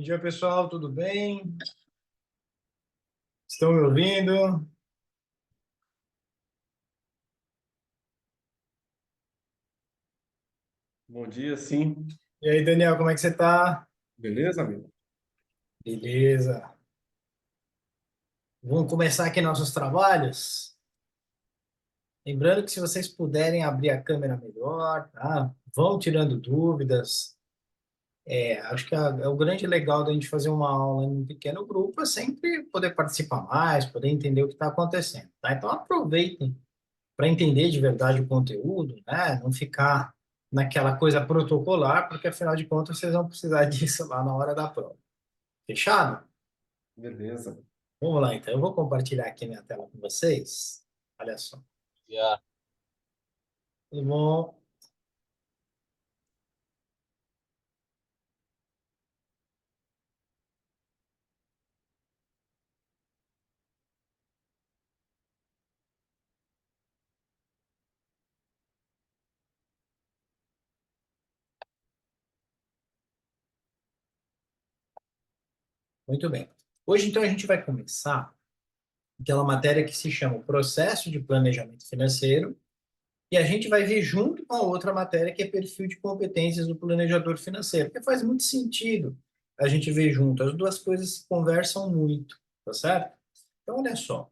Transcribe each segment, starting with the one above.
Dia, pessoal, tudo bem? Estão me ouvindo? Bom dia, sim. E aí, Daniel, como é que você tá? Beleza, amigo? Beleza. Vamos começar aqui nossos trabalhos? Lembrando que se vocês puderem abrir a câmera melhor, tá? Vão tirando dúvidas. Acho que é o grande legal da gente fazer uma aula em um pequeno grupo é sempre poder participar mais, poder entender o que está acontecendo, tá? Então aproveitem para entender de verdade o conteúdo, né? Não ficar naquela coisa protocolar, porque afinal de contas vocês vão precisar disso lá na hora da prova. Fechado? Beleza. Vamos lá, então. Eu vou compartilhar aqui minha tela com vocês. Olha só. Yeah. Tudo bom? Muito bem. Hoje, então, a gente vai começar aquela matéria que se chama o Processo de Planejamento Financeiro, e a gente vai ver junto com a outra matéria que é Perfil de Competências do Planejador Financeiro, porque faz muito sentido a gente ver junto. As duas coisas se conversam muito, tá certo? Então, olha só.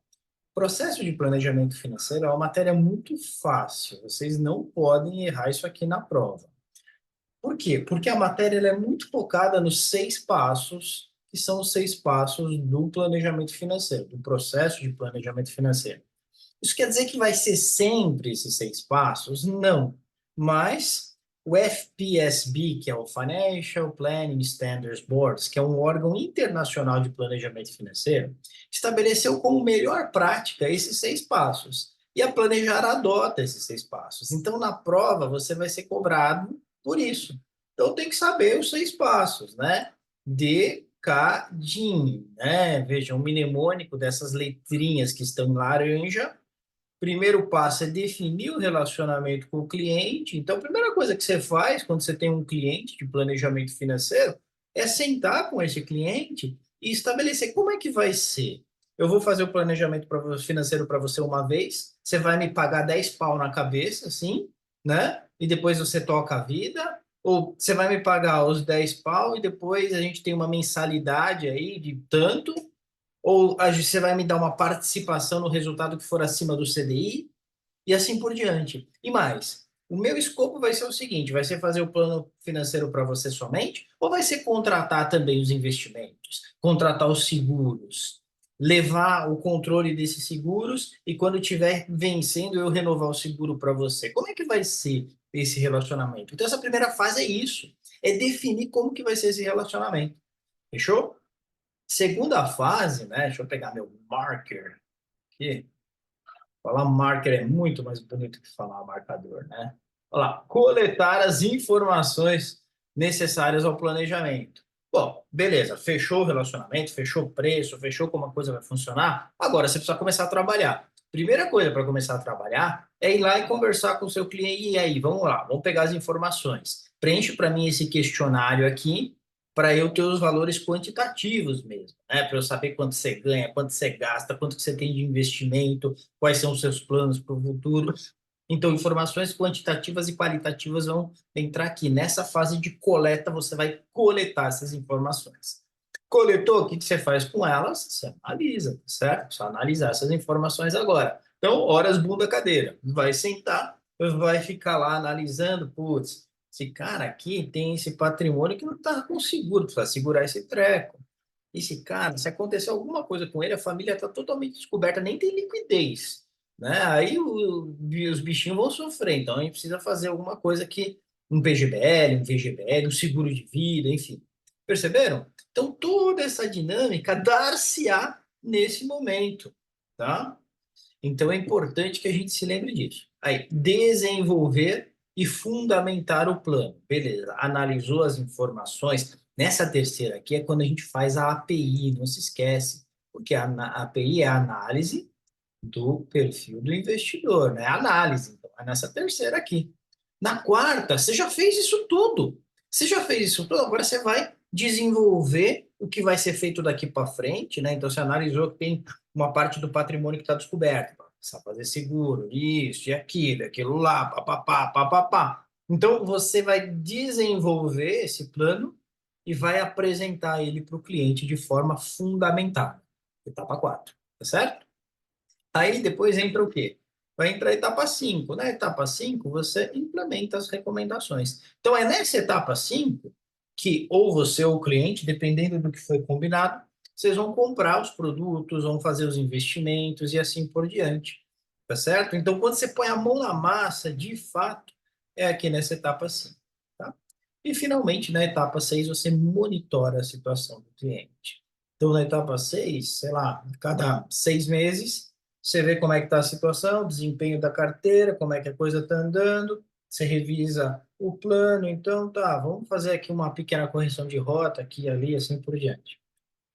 Processo de planejamento financeiro é uma matéria muito fácil. Vocês não podem errar isso aqui na prova. Por quê? Porque a matéria ela é muito focada nos 6 passos, que são os 6 passos do planejamento financeiro, do processo de planejamento financeiro. Isso quer dizer que vai ser sempre esses 6 passos? Não. Mas o FPSB, que é o Financial Planning Standards Board, que é um órgão internacional de planejamento financeiro, estabeleceu como melhor prática esses 6 passos. E a Planejar adota esses 6 passos. Então, na prova, você vai ser cobrado por isso. Então, tem que saber os 6 passos, né? Decadinho, né? Veja, um mnemônico dessas letrinhas que estão em laranja. Primeiro passo é definir o relacionamento com o cliente. Então, a primeira coisa que você faz quando você tem um cliente de planejamento financeiro é sentar com esse cliente e estabelecer como é que vai ser. Eu vou fazer o planejamento financeiro para você uma vez, você vai me pagar 10 pau na cabeça, assim, né? E depois você toca a vida. Ou você vai me pagar os 10 pau e depois a gente tem uma mensalidade aí de tanto, ou você vai me dar uma participação no resultado que for acima do CDI, e assim por diante. E mais, o meu escopo vai ser o seguinte: vai ser fazer o plano financeiro para você somente, ou vai ser contratar também os investimentos, contratar os seguros, levar o controle desses seguros e quando estiver vencendo eu renovar o seguro para você? Como é que vai ser esse relacionamento? Então essa primeira fase é isso, é definir como que vai ser esse relacionamento. Fechou? Segunda fase, né? Deixa eu pegar meu marker aqui. Falar marker é muito mais bonito que falar marcador, né? Olha lá, coletar as informações necessárias ao planejamento. Bom, beleza, fechou o relacionamento, fechou o preço, fechou como a coisa vai funcionar. Agora você precisa começar a trabalhar. Primeira coisa para começar a trabalhar é ir lá e conversar com o seu cliente. E aí, vamos lá, vamos pegar as informações. Preenche para mim esse questionário aqui para eu ter os valores quantitativos mesmo, né? Para eu saber quanto você ganha, quanto você gasta, quanto que você tem de investimento, quais são os seus planos para o futuro. Então, informações quantitativas e qualitativas vão entrar aqui. Nessa fase de coleta, você vai coletar essas informações. Coletou, o que você faz com elas? Você analisa, certo? Só analisar essas informações agora. Então, horas bunda cadeira. Vai sentar, vai ficar lá analisando, putz, esse cara aqui tem esse patrimônio que não está com seguro, precisa segurar esse treco. Esse cara, se acontecer alguma coisa com ele, a família está totalmente descoberta, nem tem liquidez, né? Aí os bichinhos vão sofrer, então a gente precisa fazer alguma coisa que um PGBL, um VGBL, um seguro de vida, enfim. Perceberam? Então toda essa dinâmica dar-se-á nesse momento, tá? Então é importante que a gente se lembre disso. Aí, desenvolver e fundamentar o plano. Beleza, analisou as informações. Nessa terceira aqui é quando a gente faz a API, não se esquece, porque a API é a análise do perfil do investidor, né? Análise. Então, é nessa terceira aqui. Na quarta, você já fez isso tudo. Você já fez isso tudo, agora você vai desenvolver o que vai ser feito daqui para frente, né? Então, você analisou que tem uma parte do patrimônio que está descoberta, precisa fazer seguro, isso e aquilo, aquilo lá, papapá, papapá. Então, você vai desenvolver esse plano e vai apresentar ele para o cliente de forma fundamentada. Etapa 4, tá certo? Aí depois entra o quê? Vai entrar a etapa 5. Na etapa 5, você implementa as recomendações. Então, é nessa etapa 5 que ou você ou o cliente, dependendo do que foi combinado, vocês vão comprar os produtos, vão fazer os investimentos e assim por diante. Tá certo? Então, quando você põe a mão na massa, de fato, é aqui nessa etapa 5. Tá? E, finalmente, na etapa 6, você monitora a situação do cliente. Então, na etapa 6, sei lá, cada 6 meses, você vê como é que está a situação, o desempenho da carteira, como é que a coisa está andando, você revisa o plano, então tá, vamos fazer aqui uma pequena correção de rota aqui, ali, assim por diante.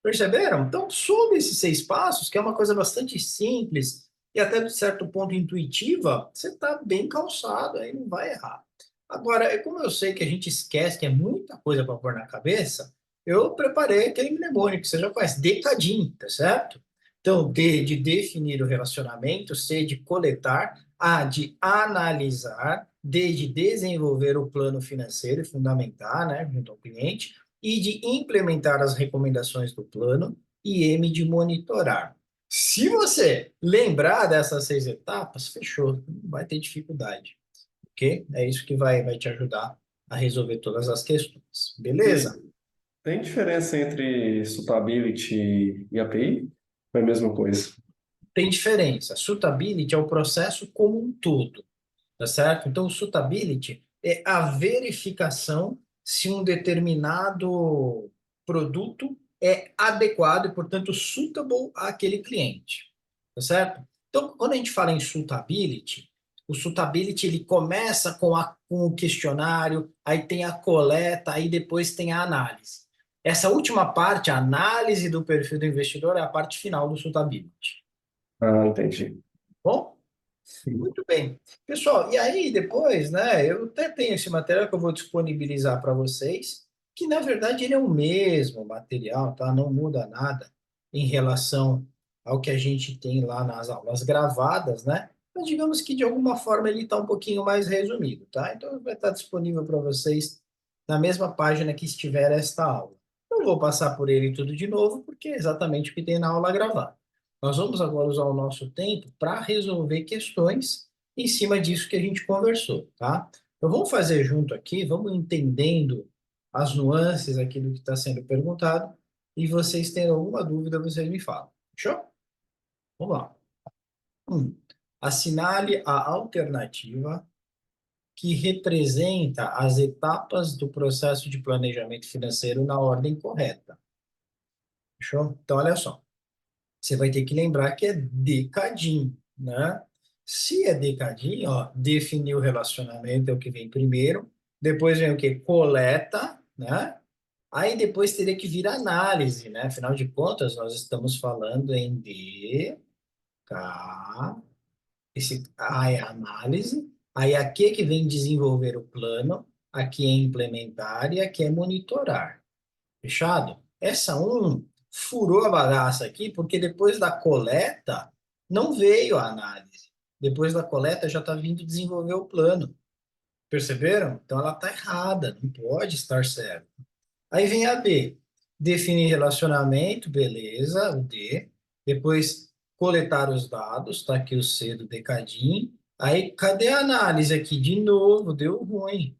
Perceberam? Então, sob esses 6 passos, que é uma coisa bastante simples e até de certo ponto intuitiva, você está bem calçado, aí não vai errar. Agora, como eu sei que a gente esquece que é muita coisa para pôr na cabeça, eu preparei aquele mnemônico que você já conhece, Decadim, tá certo? Então, D de definir o relacionamento, C de coletar, A de analisar, D de desenvolver o plano financeiro e fundamentar, né, junto ao cliente, I de implementar as recomendações do plano e M de monitorar. Se você lembrar dessas 6 etapas, fechou, não vai ter dificuldade, ok? É isso que vai te ajudar a resolver todas as questões, E beleza? tem diferença entre suitability e API? É a mesma coisa. Tem diferença. Suitability é o processo como um todo, tá certo? Então, o suitability é a verificação se um determinado produto é adequado e, portanto, suitable àquele cliente, tá certo? Então, quando a gente fala em suitability, o suitability ele começa com o questionário, aí tem a coleta, aí depois tem a análise. Essa última parte, a análise do perfil do investidor, é a parte final do suitability. Ah, entendi. Bom? Sim. Muito bem. Pessoal, e aí depois, né, eu até tenho esse material que eu vou disponibilizar para vocês, que na verdade ele é o mesmo material, tá? Não muda nada em relação ao que a gente tem lá nas aulas gravadas, né? Mas digamos que de alguma forma ele está um pouquinho mais resumido, tá? Então vai estar disponível para vocês na mesma página que estiver esta aula. Não vou passar por ele tudo de novo, porque é exatamente o que tem na aula gravada. Nós vamos agora usar o nosso tempo para resolver questões em cima disso que a gente conversou, tá? Então vamos fazer junto aqui, vamos entendendo as nuances aqui do que está sendo perguntado e vocês tendo alguma dúvida, vocês me falam. Fechou? Vamos lá. 1. Assinale a alternativa que representa as etapas do processo de planejamento financeiro na ordem correta. Fechou? Então, olha só. Você vai ter que lembrar que é decadinho, né? Se é decadinho, ó, definir o relacionamento é o que vem primeiro, depois vem o que? Coleta, né? Aí depois teria que vir análise, né? Afinal de contas, nós estamos falando em D, K, esse A é análise, aí aqui é que vem desenvolver o plano, aqui é implementar e aqui é monitorar. Fechado? Essa furou a bagaça aqui, porque depois da coleta não veio a análise. Depois da coleta já está vindo desenvolver o plano. Perceberam? Então ela está errada, não pode estar certa. Aí vem a B. Definir relacionamento, beleza, o D. Depois coletar os dados, tá aqui o C do decadinho. Aí cadê a análise aqui? De novo, deu ruim.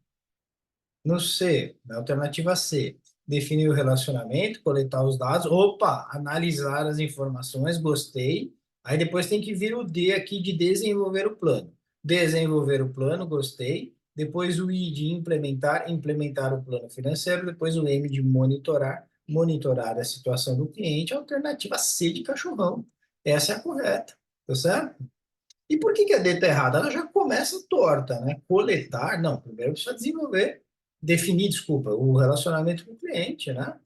No C, na alternativa C, definir o relacionamento, coletar os dados. Opa, analisar as informações, gostei. Aí depois tem que vir o D aqui de desenvolver o plano. Desenvolver o plano, gostei. Depois o I de implementar, implementar o plano financeiro. Depois o M de monitorar, monitorar a situação do cliente. Alternativa C de cachorrão. Essa é a correta, tá certo? E por que a D está errada? Ela já começa torta, né? Coletar, não, primeiro precisa desenvolver, definir, desculpa, o relacionamento com o cliente, né?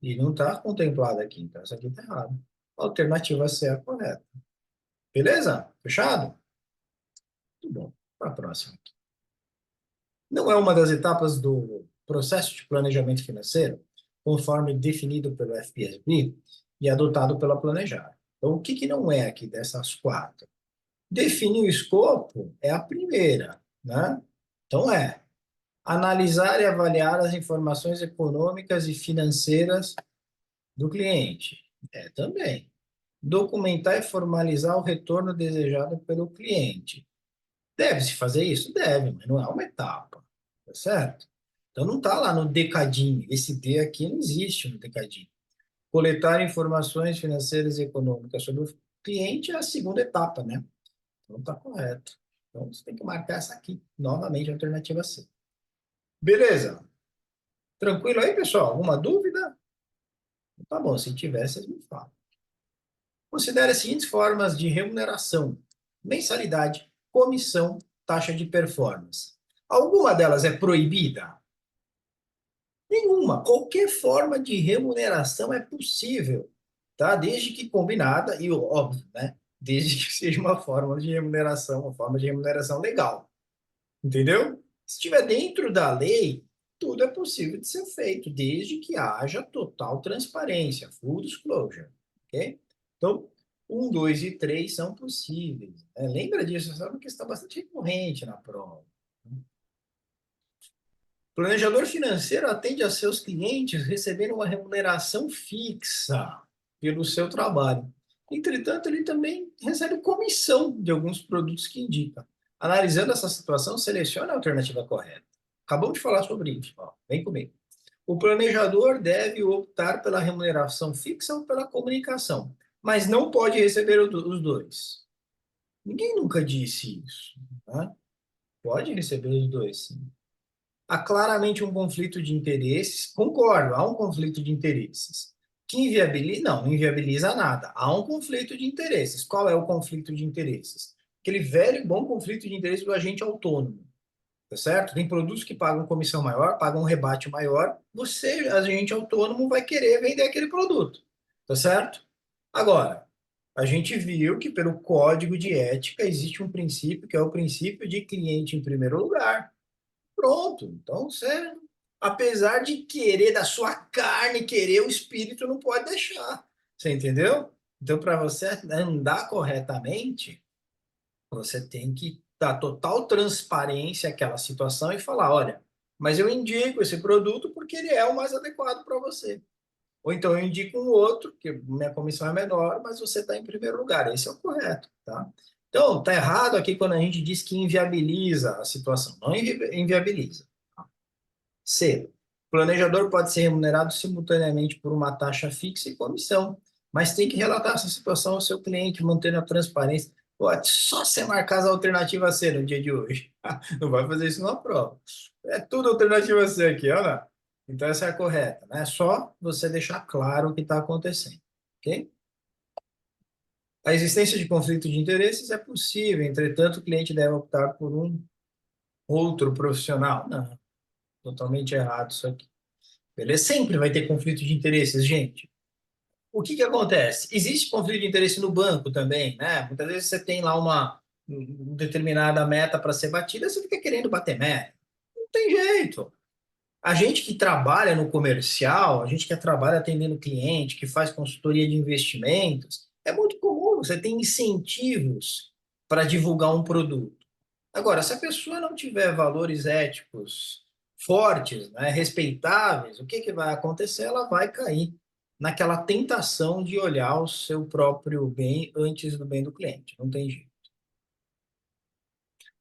E não está contemplado aqui, então essa aqui está errada. A alternativa C é a correta. Beleza? Fechado? Muito bom. Para a próxima. Não é uma das etapas do processo de planejamento financeiro? conforme definido pelo FPSB e adotado pela Planejar. Então, o que, que não é aqui dessas quatro? Definir o escopo é a primeira, né? Então, analisar e avaliar as informações econômicas e financeiras do cliente. É também. Documentar e formalizar o retorno desejado pelo cliente. Deve-se fazer isso? Deve, mas não é uma etapa, tá certo? Então não está lá no decadinho. Esse D aqui não existe no decadinho. Coletar informações financeiras e econômicas sobre o cliente é a segunda etapa, né? Então está correto. Então você tem que marcar essa aqui, novamente, a alternativa C. Beleza? Tranquilo aí, pessoal? Alguma dúvida? Tá bom, se tiver, vocês me falam. Considere as seguintes formas de remuneração: mensalidade, comissão, taxa de performance. Alguma delas é proibida? Nenhuma. Qualquer forma de remuneração é possível, tá? Desde que combinada e óbvio, né? Desde que seja uma forma de remuneração, uma forma de remuneração legal. Entendeu? Se estiver dentro da lei, tudo é possível de ser feito, desde que haja total transparência, full disclosure, ok? Então, um, dois e três são possíveis. Lembra disso, sabe que está bastante recorrente na prova. O planejador financeiro atende a seus clientes recebendo uma remuneração fixa pelo seu trabalho. Entretanto, ele também recebe comissão de alguns produtos que indica. Analisando essa situação, selecione a alternativa correta. Acabamos de falar sobre isso. Ó, vem comigo. O planejador deve optar pela remuneração fixa ou pela comunicação, mas não pode receber os dois. Ninguém nunca disse isso, né? Pode receber os dois, sim. Há claramente um conflito de interesses. Concordo, há um conflito de interesses. Que inviabiliza? Não, não inviabiliza nada. Há um conflito de interesses. Qual é o conflito de interesses? Aquele velho e bom conflito de interesses do agente autônomo. Tá certo? Tem produtos que pagam comissão maior, pagam um rebate maior. Você, agente autônomo, vai querer vender aquele produto. Tá certo? Agora, a gente viu que pelo código de ética existe um princípio que é o princípio de cliente em primeiro lugar. Pronto. Então, você, apesar de querer da sua carne, querer o espírito, não pode deixar. Você entendeu? Então, para você andar corretamente, você tem que dar total transparência àquela situação e falar, olha, mas eu indico esse produto porque ele é o mais adequado para você. Ou então eu indico um outro, que minha comissão é menor, mas você está em primeiro lugar. Esse é o correto, tá? Então, está errado aqui quando a gente diz que inviabiliza a situação. Não inviabiliza. C. O planejador pode ser remunerado simultaneamente por uma taxa fixa e comissão, mas tem que relatar essa situação ao seu cliente, mantendo a transparência. Pode só você marcar as alternativas C no dia de hoje. Não vai fazer isso na prova. É tudo alternativa C aqui, olha. Então essa é a correta, né? É só você deixar claro o que está acontecendo, ok? A existência de conflito de interesses é possível, entretanto, o cliente deve optar por um outro profissional. Não, totalmente errado isso aqui. Beleza? Sempre vai ter conflito de interesses, gente. O que que acontece? Existe conflito de interesse no banco também, né? Muitas vezes você tem lá uma determinada meta para ser batida, você fica querendo bater meta. Não tem jeito. A gente que trabalha no comercial, a gente que trabalha atendendo cliente, que faz consultoria de investimentos, é muito comum, você tem incentivos para divulgar um produto. Agora, se a pessoa não tiver valores éticos fortes, né, respeitáveis, o que que vai acontecer? Ela vai cair naquela tentação de olhar o seu próprio bem antes do bem do cliente. Não tem jeito.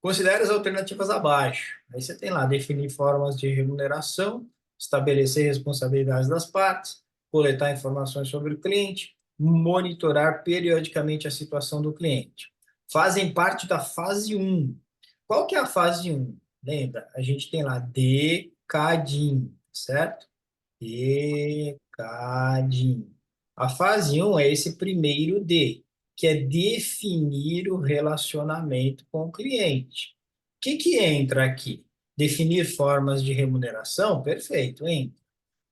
Considere as alternativas abaixo. Aí você tem lá definir formas de remuneração, estabelecer responsabilidades das partes, coletar informações sobre o cliente, monitorar periodicamente a situação do cliente. Fazem parte da fase um. Qual que é a fase um? Lembra? A gente tem lá decadinho, certo? Decadinho. A fase um é esse primeiro D, que é definir o relacionamento com o cliente. O que que entra aqui? Definir formas de remuneração? Perfeito, entra.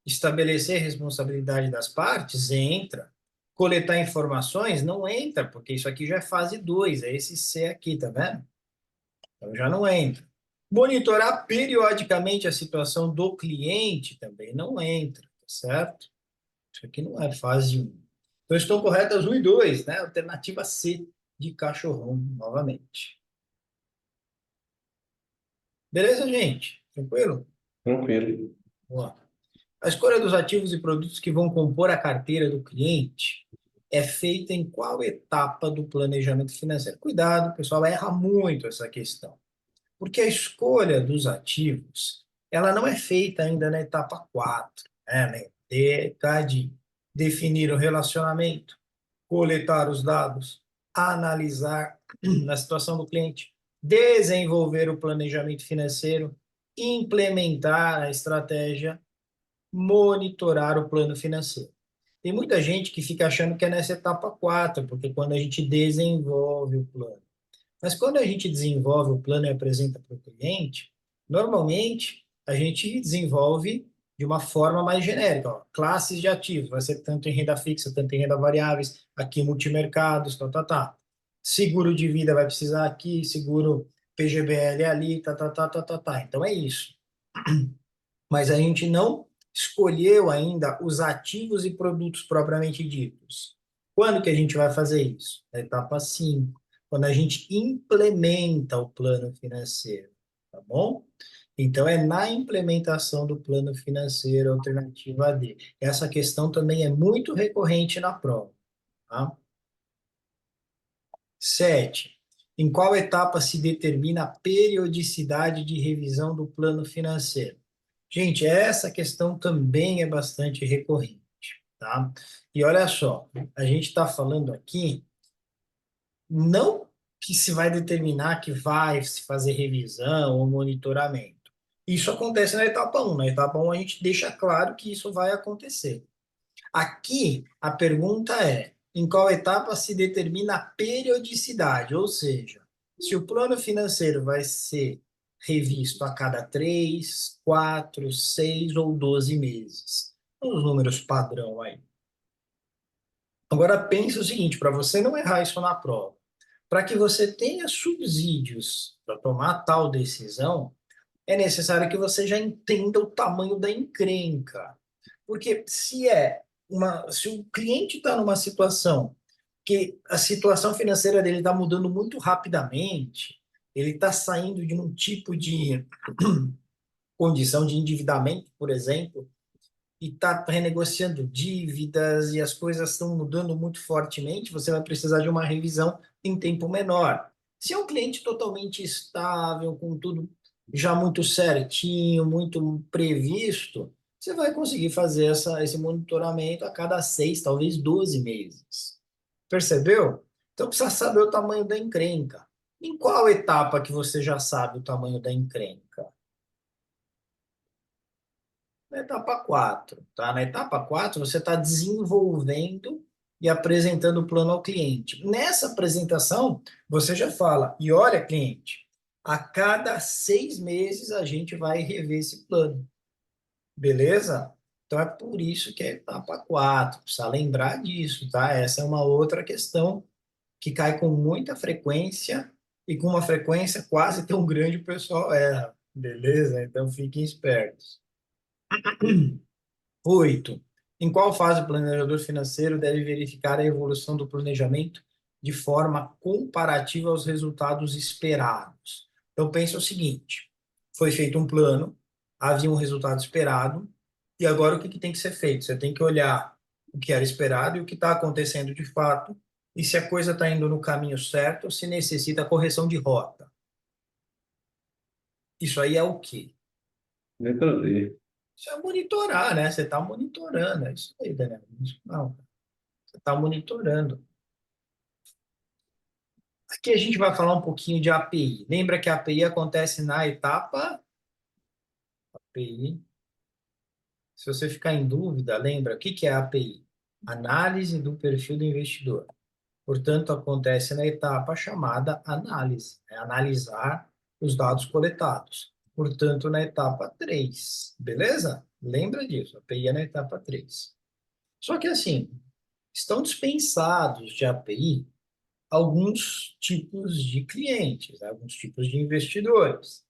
Estabelecer responsabilidade das partes? Entra. Coletar informações? Não entra, porque isso aqui já é fase 2, é esse C aqui, tá vendo? Então já não entra. Monitorar periodicamente a situação do cliente também não entra, tá certo? Isso aqui não é fase 1. Então, estão corretas 1 e 2, né? Alternativa C de cachorrão, novamente. Beleza, gente? Tranquilo? Tranquilo. Boa. A escolha dos ativos e produtos que vão compor a carteira do cliente é feita em qual etapa do planejamento financeiro? Cuidado, pessoal, erra muito essa questão. Porque a escolha dos ativos, ela não é feita ainda na etapa 4, né? De definir o relacionamento, coletar os dados, analisar a situação do cliente, desenvolver o planejamento financeiro, implementar a estratégia, monitorar o plano financeiro. Tem muita gente que fica achando que é nessa etapa 4, porque quando a gente desenvolve o plano. Mas quando a gente desenvolve o plano e apresenta para o cliente, normalmente a gente desenvolve de uma forma mais genérica, ó, classes de ativos, vai ser tanto em renda fixa, tanto em renda variáveis, aqui multimercados, tá, tá, tá. Seguro de vida vai precisar aqui, seguro PGBL ali, tá, tá, tá, tá, tá, tá. Então é isso. Mas a gente não escolheu ainda os ativos e produtos propriamente ditos. Quando que a gente vai fazer isso? Na etapa 5, quando a gente implementa o plano financeiro, tá bom? Então, é na implementação do plano financeiro, alternativa D. Essa questão também é muito recorrente na prova, tá? 7. Em qual etapa se determina a periodicidade de revisão do plano financeiro? Gente, essa questão também é bastante recorrente, tá? E olha só, a gente está falando aqui não que se vai determinar que vai se fazer revisão ou monitoramento. Isso acontece na etapa 1. Na etapa 1, a gente deixa claro que isso vai acontecer. Aqui, a pergunta é: em qual etapa se determina a periodicidade? Ou seja, se o plano financeiro vai ser revisto a cada 3, 4, 6 ou 12 meses. São os números padrão aí. Agora, pense o seguinte, para você não errar isso na prova. Para que você tenha subsídios para tomar tal decisão, é necessário que você já entenda o tamanho da encrenca. Porque se o cliente está numa situação que a situação financeira dele está mudando muito rapidamente, ele está saindo de um tipo de condição de endividamento, por exemplo, e está renegociando dívidas e as coisas estão mudando muito fortemente, você vai precisar de uma revisão em tempo menor. Se é um cliente totalmente estável, com tudo já muito certinho, muito previsto, você vai conseguir fazer esse monitoramento a cada 6, talvez 12 meses. Percebeu? Então precisa saber o tamanho da encrenca. Em qual etapa que você já sabe o tamanho da encrenca? Na etapa 4, tá? Na etapa 4, você está desenvolvendo e apresentando o plano ao cliente. Nessa apresentação, você já fala, e olha, cliente, a cada 6 meses a gente vai rever esse plano, beleza? Então é por isso que é a etapa 4, precisa lembrar disso, tá? Essa é uma outra questão que cai com muita frequência e com uma frequência quase tão grande o pessoal erra, beleza? Então fiquem espertos. 8. Em qual fase o planejador financeiro deve verificar a evolução do planejamento de forma comparativa aos resultados esperados? Então, pense o seguinte: foi feito um plano, havia um resultado esperado, e agora o que tem que ser feito? Você tem que olhar o que era esperado e o que está acontecendo de fato, e se a coisa está indo no caminho certo, ou se necessita correção de rota. Isso aí é o quê? Letra D. Isso é monitorar, né? Você está monitorando, é isso aí, Daniel. Não, você está monitorando. Aqui a gente vai falar um pouquinho de API. Lembra que a API acontece na etapa API. Se você ficar em dúvida, lembra o que é a API? Análise do perfil do investidor. Portanto, acontece na etapa chamada análise, é analisar os dados coletados. Portanto, na etapa 3, beleza? Lembra disso, a API é na etapa 3. Só que assim, estão dispensados de API alguns tipos de clientes, alguns tipos de investidores.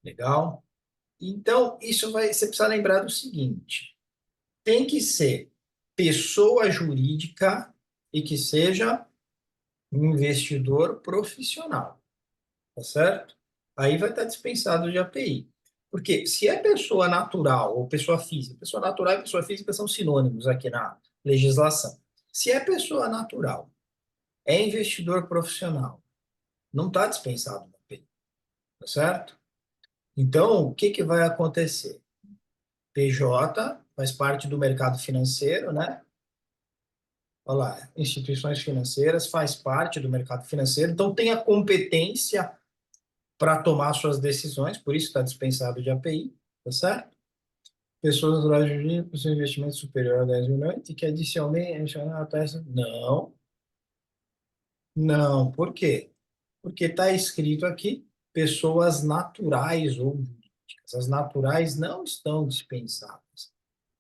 Legal? Então, você precisa lembrar do seguinte: tem que ser pessoa jurídica e que seja um investidor profissional, tá certo? Aí vai estar dispensado de API. Porque se é pessoa natural ou pessoa natural e pessoa física são sinônimos aqui na legislação. Se é pessoa natural, é investidor profissional, não está dispensado da API, tá certo? Então, o que que vai acontecer? PJ faz parte do mercado financeiro, né? Olha lá, instituições financeiras faz parte do mercado financeiro, então tem a competência para tomar suas decisões, por isso está dispensado de API, tá certo? Pessoas naturais jurídicas com seu investimento superior a 10 milhões e que adicionalmente a taxa. Não, não, por quê? Porque está escrito aqui pessoas naturais ou jurídicas. As naturais não estão dispensadas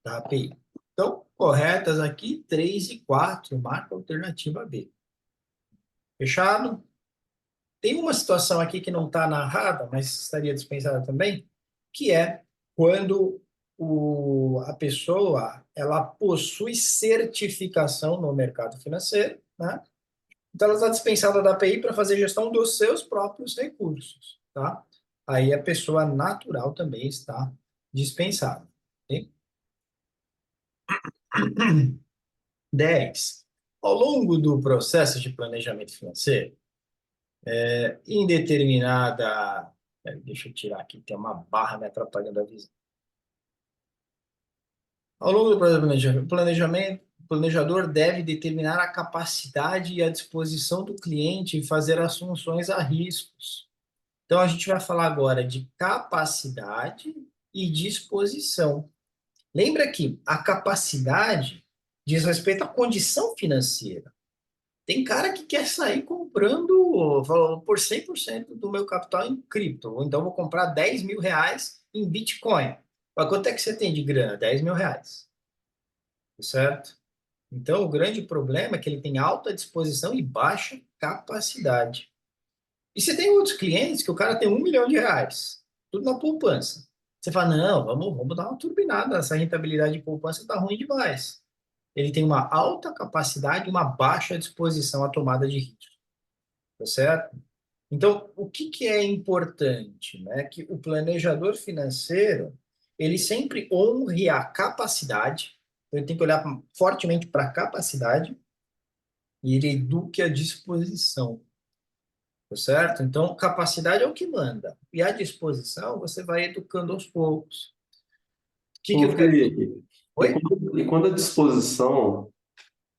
da API. Então, corretas aqui, 3 e 4, marca a alternativa B. Fechado? Tem uma situação aqui que não está narrada, mas estaria dispensada também, que é quando a pessoa ela possui certificação no mercado financeiro, né? Então, ela está dispensada da API para fazer gestão dos seus próprios recursos, tá? Aí a pessoa natural também está dispensada. Ok? 10. Ao longo do processo de planejamento financeiro, em determinada. Deixa eu tirar aqui, tem uma barra me atrapalhando a visão. Ao longo do processo de planejamento, o planejador deve determinar a capacidade e a disposição do cliente em fazer assunções a riscos. Então, a gente vai falar agora de capacidade e disposição. Lembra que a capacidade diz respeito à condição financeira. Tem cara que quer sair comprando por 100% do meu capital em cripto. Ou então vou comprar 10 mil reais em Bitcoin. Mas quanto é que você tem de grana? 10 mil reais. Certo? Então, o grande problema é que ele tem alta disposição e baixa capacidade. E você tem outros clientes que o cara tem 1 milhão de reais, tudo na poupança. Você fala, não, vamos dar uma turbinada, essa rentabilidade de poupança está ruim demais. Ele tem uma alta capacidade e uma baixa disposição à tomada de risco, tá certo? Então, o que que é importante, né? Que o planejador financeiro, ele sempre honre a capacidade, então ele tem que olhar fortemente para a capacidade e ele eduque a disposição, tá certo? Então, capacidade é o que manda. E a disposição, você vai educando aos poucos. O que que Ô, eu quero... Felipe, Oi? e quando a disposição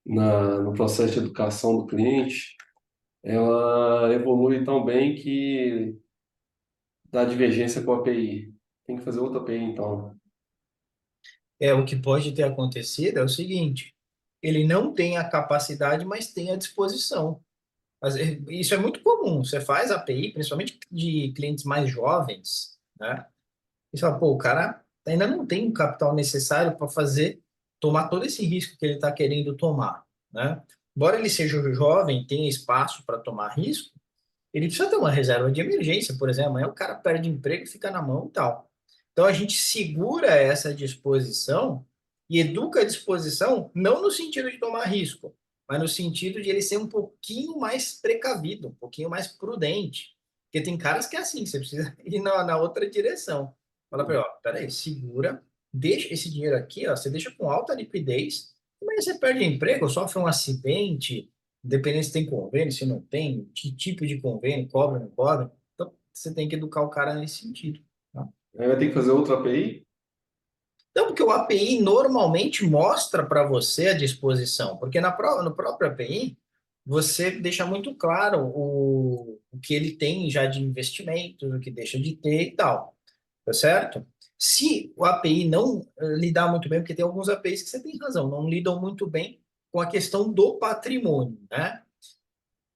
no processo de educação do cliente, ela evolui tão bem que dá divergência com a API? Tem que fazer outra API, então. O que pode ter acontecido é o seguinte, ele não tem a capacidade, mas tem a disposição. Isso é muito comum. Você faz API, principalmente de clientes mais jovens, né? E você fala, pô, o cara ainda não tem o capital necessário para tomar todo esse risco que ele está querendo tomar, né? Embora ele seja jovem, tenha espaço para tomar risco, ele precisa ter uma reserva de emergência, por exemplo. Amanhã o cara perde emprego e fica na mão e tal. Então a gente segura essa disposição e educa a disposição, não no sentido de tomar risco, mas no sentido de ele ser um pouquinho mais precavido, um pouquinho mais prudente. Porque tem caras que é assim, você precisa ir na outra direção. Fala para ele, ó, peraí, segura, deixa esse dinheiro aqui, ó, você deixa com alta liquidez, amanhã você perde emprego, sofre um acidente, independente se tem convênio, se não tem, que tipo de convênio, cobra, não cobra. Então, você tem que educar o cara nesse sentido. Tá? Aí vai ter que fazer outra API? Então, porque o API normalmente mostra para você a disposição, porque no próprio API você deixa muito claro o que ele tem já de investimentos, o que deixa de ter e tal, tá certo? Se o API não lidar muito bem, porque tem alguns APIs que você tem razão, não lidam muito bem com a questão do patrimônio, né?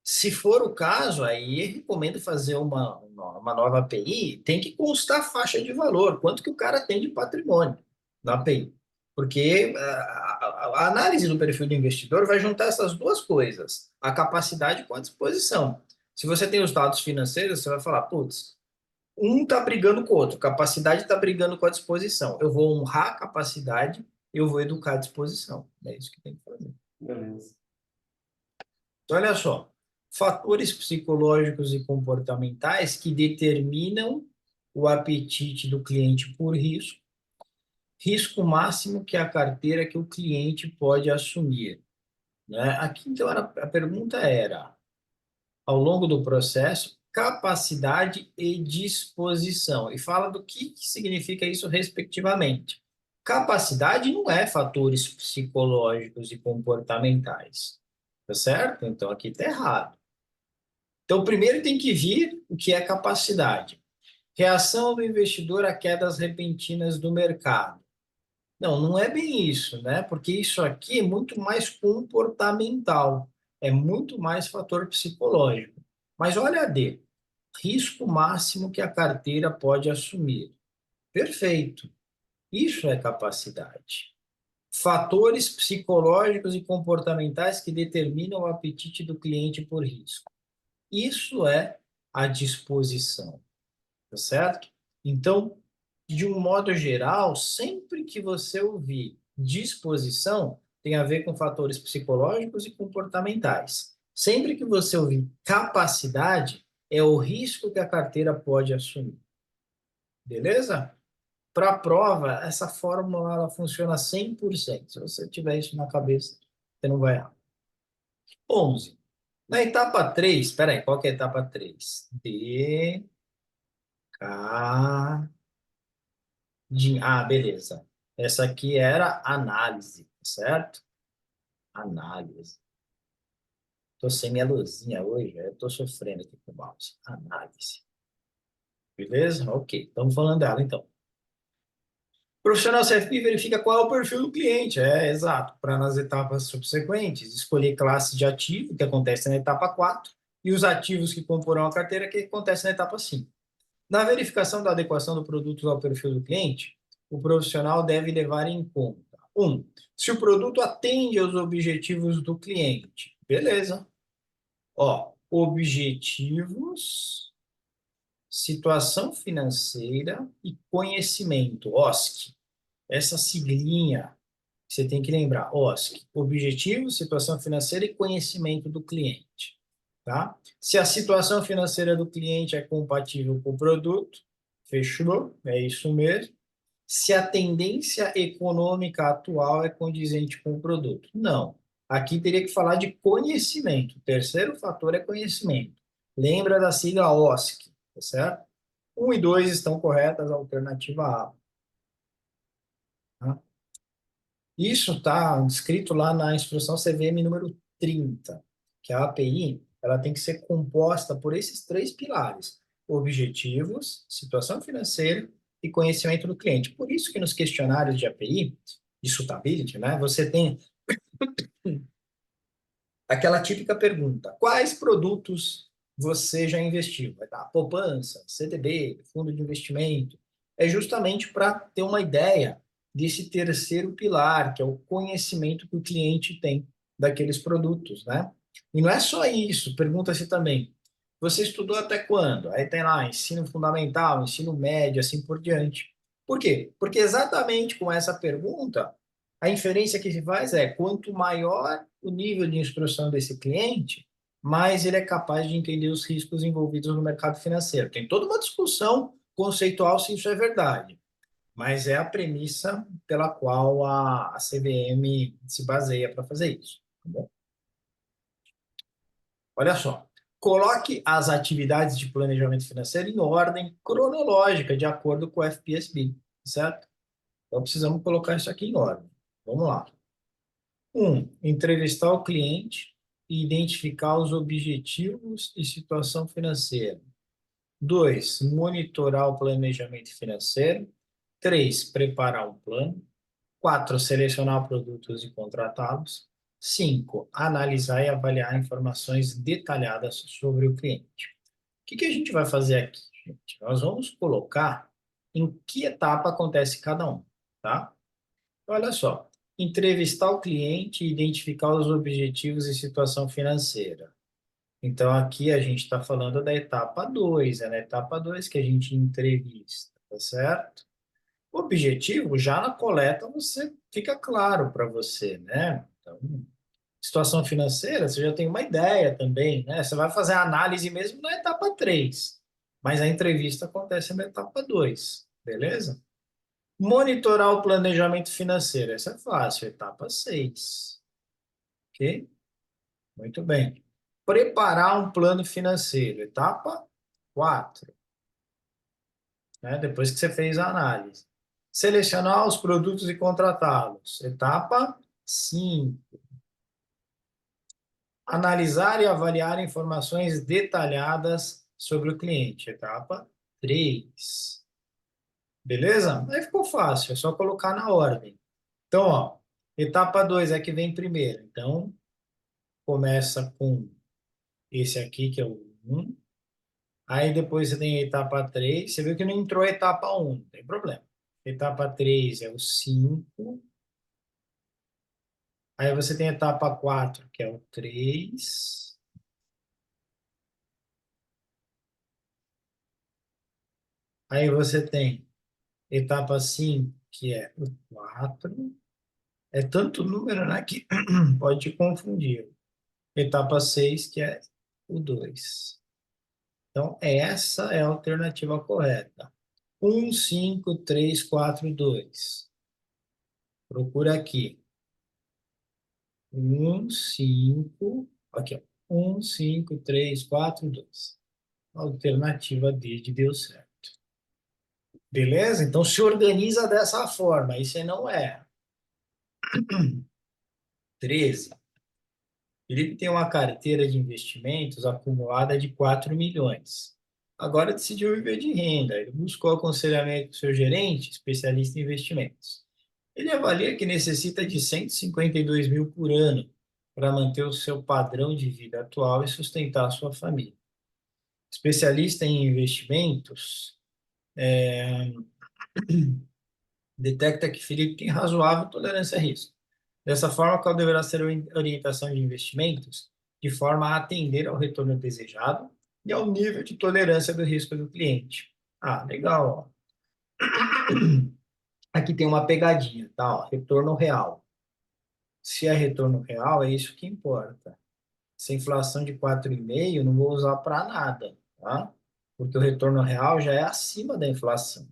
Se for o caso, aí recomendo fazer uma nova API, tem que constar a faixa de valor, quanto que o cara tem de patrimônio na API. Porque a análise do perfil do investidor vai juntar essas duas coisas, a capacidade com a disposição. Se você tem os dados financeiros, você vai falar, putz, um está brigando com o outro, capacidade está brigando com a disposição. Eu vou honrar a capacidade eu vou educar à disposição. É isso que tem que fazer. Beleza. Então, olha só, fatores psicológicos e comportamentais que determinam o apetite do cliente por risco, risco máximo que é a carteira que o cliente pode assumir, né? Aqui, então, a pergunta era, ao longo do processo, capacidade e disposição. E fala do que significa isso respectivamente. Capacidade não é fatores psicológicos e comportamentais, tá certo? Então, aqui está errado. Então, primeiro tem que vir o que é capacidade. Reação do investidor a quedas repentinas do mercado. Não, não é bem isso, né? Porque isso aqui é muito mais comportamental, é muito mais fator psicológico. Mas olha a D, risco máximo que a carteira pode assumir. Perfeito. Isso é capacidade. Fatores psicológicos e comportamentais que determinam o apetite do cliente por risco. Isso é a disposição, tá certo? Então, de um modo geral, sempre que você ouvir disposição, tem a ver com fatores psicológicos e comportamentais. Sempre que você ouvir capacidade, é o risco que a carteira pode assumir. Beleza? Para a prova, essa fórmula ela funciona 100%. Se você tiver isso na cabeça, você não vai errar. 11. Na etapa 3, espera aí, qual que é a etapa 3? Beleza. Essa aqui era análise, certo? Análise. Tô sem minha luzinha hoje, eu tô sofrendo aqui com o mouse. Análise. Beleza? Ok, estamos falando dela então. O profissional CFP verifica qual é o perfil do cliente, exato, para nas etapas subsequentes, escolher classe de ativo, que acontece na etapa 4, e os ativos que comporão a carteira, que acontece na etapa 5. Na verificação da adequação do produto ao perfil do cliente, o profissional deve levar em conta: se o produto atende aos objetivos do cliente. Beleza. Ó, objetivos, situação financeira e conhecimento, OSC. Essa siglinha você tem que lembrar, OSC, objetivo, situação financeira e conhecimento do cliente, tá? Se a situação financeira do cliente é compatível com o produto, fechou, é isso mesmo. Se a tendência econômica atual é condizente com o produto. Não. Aqui teria que falar de conhecimento. O terceiro fator é conhecimento. Lembra da sigla OSC, tá certo? 1 e 2 estão corretas, a alternativa A. Tá? Isso está descrito lá na instrução CVM número 30, que a API ela tem que ser composta por esses três pilares: objetivos, situação financeira e conhecimento do cliente. Por isso que nos questionários de API, de suitability, né, você tem aquela típica pergunta: quais produtos você já investiu? Vai dar poupança, CDB, fundo de investimento. É justamente para ter uma ideia desse terceiro pilar, que é o conhecimento que o cliente tem daqueles produtos, né? E não é só isso, pergunta-se também: você estudou até quando? Aí tem lá ensino fundamental, ensino médio, assim por diante. Por quê? Porque exatamente com essa pergunta a inferência que se faz é: quanto maior o nível de instrução desse cliente, mais ele é capaz de entender os riscos envolvidos no mercado financeiro. Tem toda uma discussão conceitual se isso é verdade, mas é a premissa pela qual a CVM se baseia para fazer isso. Tá bom? Olha só. Coloque as atividades de planejamento financeiro em ordem cronológica, de acordo com o FPSB, certo? Então, precisamos colocar isso aqui em ordem. Vamos lá. Entrevistar o cliente e identificar os objetivos e situação financeira. 2, monitorar o planejamento financeiro. 3, preparar um plano. 4, selecionar produtos e contratá-los. 5, analisar e avaliar informações detalhadas sobre o cliente. O que a gente vai fazer aqui, gente? Nós vamos colocar em que etapa acontece cada um, tá? Olha só, entrevistar o cliente e identificar os objetivos e situação financeira. Então, aqui a gente está falando da etapa 2, é na etapa 2 que a gente entrevista, tá certo? O objetivo, já na coleta, você fica claro para você, né? Então, situação financeira, você já tem uma ideia também, né? Você vai fazer a análise mesmo na etapa 3, mas a entrevista acontece na etapa 2, beleza? Monitorar o planejamento financeiro, essa é fácil, etapa 6, ok? Muito bem. Preparar um plano financeiro, etapa 4, né? Depois que você fez a análise. Selecionar os produtos e contratá-los, etapa 5. Analisar e avaliar informações detalhadas sobre o cliente, etapa 3. Beleza? Aí ficou fácil, é só colocar na ordem. Então, ó, etapa 2 é que vem primeiro. Então, começa com esse aqui, que é o 1. Aí depois você tem a etapa 3. Você viu que não entrou a etapa 1, não tem problema. Etapa 3 é o 5. Aí você tem a etapa 4, que é o 3. Aí você tem etapa 5, que é o 4. É tanto número, né, que pode te confundir. Etapa 6, que é o 2. Então, essa é a alternativa correta. 1, 5, 3, 4, 2. Procura aqui. 1, 5. Aqui, ó. 1, 5, 3, 4, 2. Alternativa D de deu certo. Beleza? Então, se organiza dessa forma. Aí você não é. 13. Felipe tem uma carteira de investimentos acumulada de 4 milhões. Agora decidiu viver de renda. Ele buscou aconselhamento do seu gerente, especialista em investimentos. Ele avalia que necessita de 152 mil por ano para manter o seu padrão de vida atual e sustentar a sua família. Especialista em investimentos detecta que Felipe tem razoável tolerância a risco. Dessa forma, qual deverá ser a orientação de investimentos de forma a atender ao retorno desejado e ao nível de tolerância do risco do cliente? Ah, legal. Ó. Aqui tem uma pegadinha, tá? Ó, retorno real. Se é retorno real, é isso que importa. Se a inflação de 4,5, não vou usar para nada, tá? Porque o retorno real já é acima da inflação.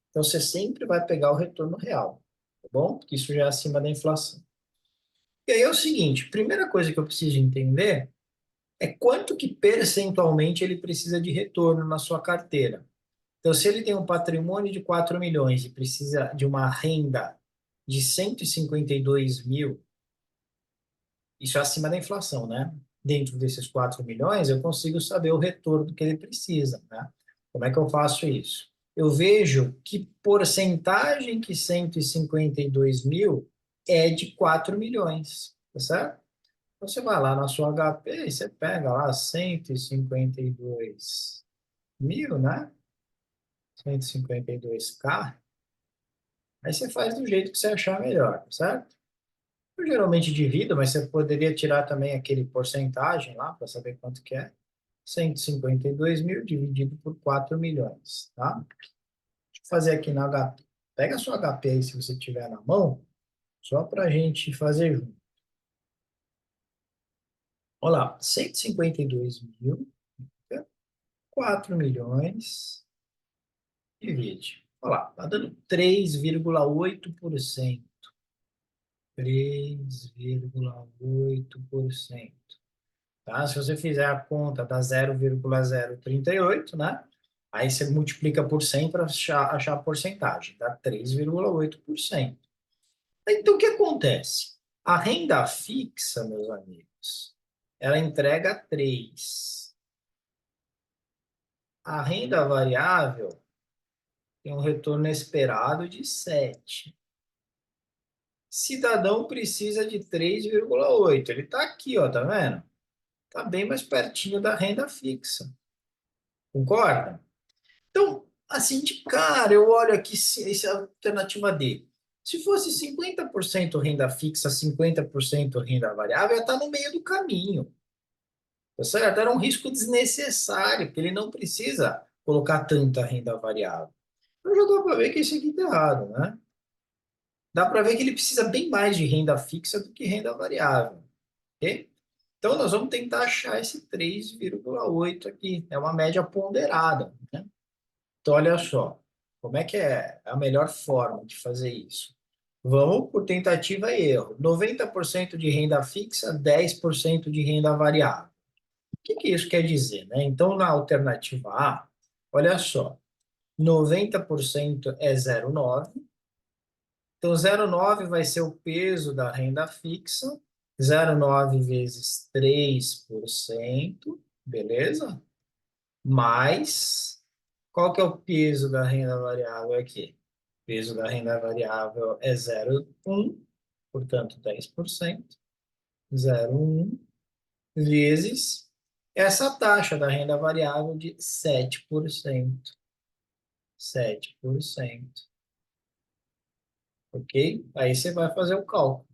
Então, você sempre vai pegar o retorno real, tá bom? Porque isso já é acima da inflação. E aí é o seguinte, primeira coisa que eu preciso entender é quanto que percentualmente ele precisa de retorno na sua carteira. Então, se ele tem um patrimônio de 4 milhões e precisa de uma renda de 152 mil, isso é acima da inflação, né? Dentro desses 4 milhões, eu consigo saber o retorno que ele precisa, né? Como é que eu faço isso? Eu vejo que porcentagem que 152 mil é de 4 milhões, tá certo? Então, você vai lá na sua HP e você pega lá 152 mil, né? 152K. Aí você faz do jeito que você achar melhor, certo? Eu geralmente divido, mas você poderia tirar também aquele porcentagem lá para saber quanto que é. 152 mil dividido por 4 milhões, tá? Deixa eu fazer aqui na HP. Pega a sua HP aí, se você tiver na mão, só para a gente fazer junto. Olha lá, 152 mil, 4 milhões, divide. Olha lá, está dando 3,8%. 3,8%. Tá? Se você fizer a conta da 0,038, né? Aí você multiplica por 100 para achar a porcentagem, dá 3,8%. Então, o que acontece? A renda fixa, meus amigos, ela entrega 3. A renda variável tem um retorno esperado de 7. Cidadão precisa de 3,8. Ele está aqui, ó, tá vendo? Está bem mais pertinho da renda fixa. Concorda? Então, assim, de cara, eu olho aqui essa é a alternativa D. Se fosse 50% renda fixa, 50% renda variável, ia estar no meio do caminho. Tá certo? Era um risco desnecessário, porque ele não precisa colocar tanta renda variável. Então já dá para ver que isso aqui está errado, né? Dá para ver que ele precisa bem mais de renda fixa do que renda variável, ok? Então nós vamos tentar achar esse 3,8 aqui, é uma média ponderada, né? Então olha só, como é que é a melhor forma de fazer isso? Vamos por tentativa e erro. 90% de renda fixa, 10% de renda variável. O que que isso quer dizer, né? Então, na alternativa A, olha só, 90% é 0,9. Então, 0,9 vai ser o peso da renda fixa, 0,9 vezes 3%, beleza? Mais, qual que é o peso da renda variável aqui? O peso da renda variável é 0,1, portanto, 10%, 0,1 vezes essa taxa da renda variável de 7%. 7%, ok? Aí você vai fazer o cálculo.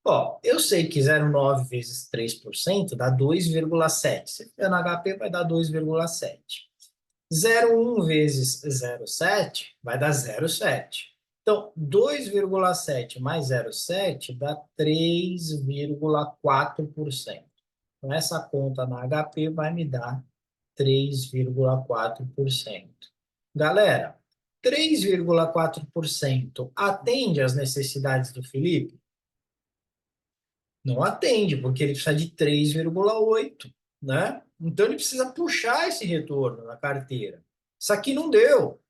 Ó, eu sei que 0,9 vezes 3% dá 2,7. Se fizer no HP, vai dar 2,7. 0,1 vezes 0,7 vai dar 0,7. Então, 2,7 mais 0,7 dá 3,4%. Então, essa conta na HP vai me dar 3,4%. Galera, 3,4% atende às necessidades do Felipe? Não atende, porque ele precisa de 3,8, né? Então ele precisa puxar esse retorno na carteira. Isso aqui não deu.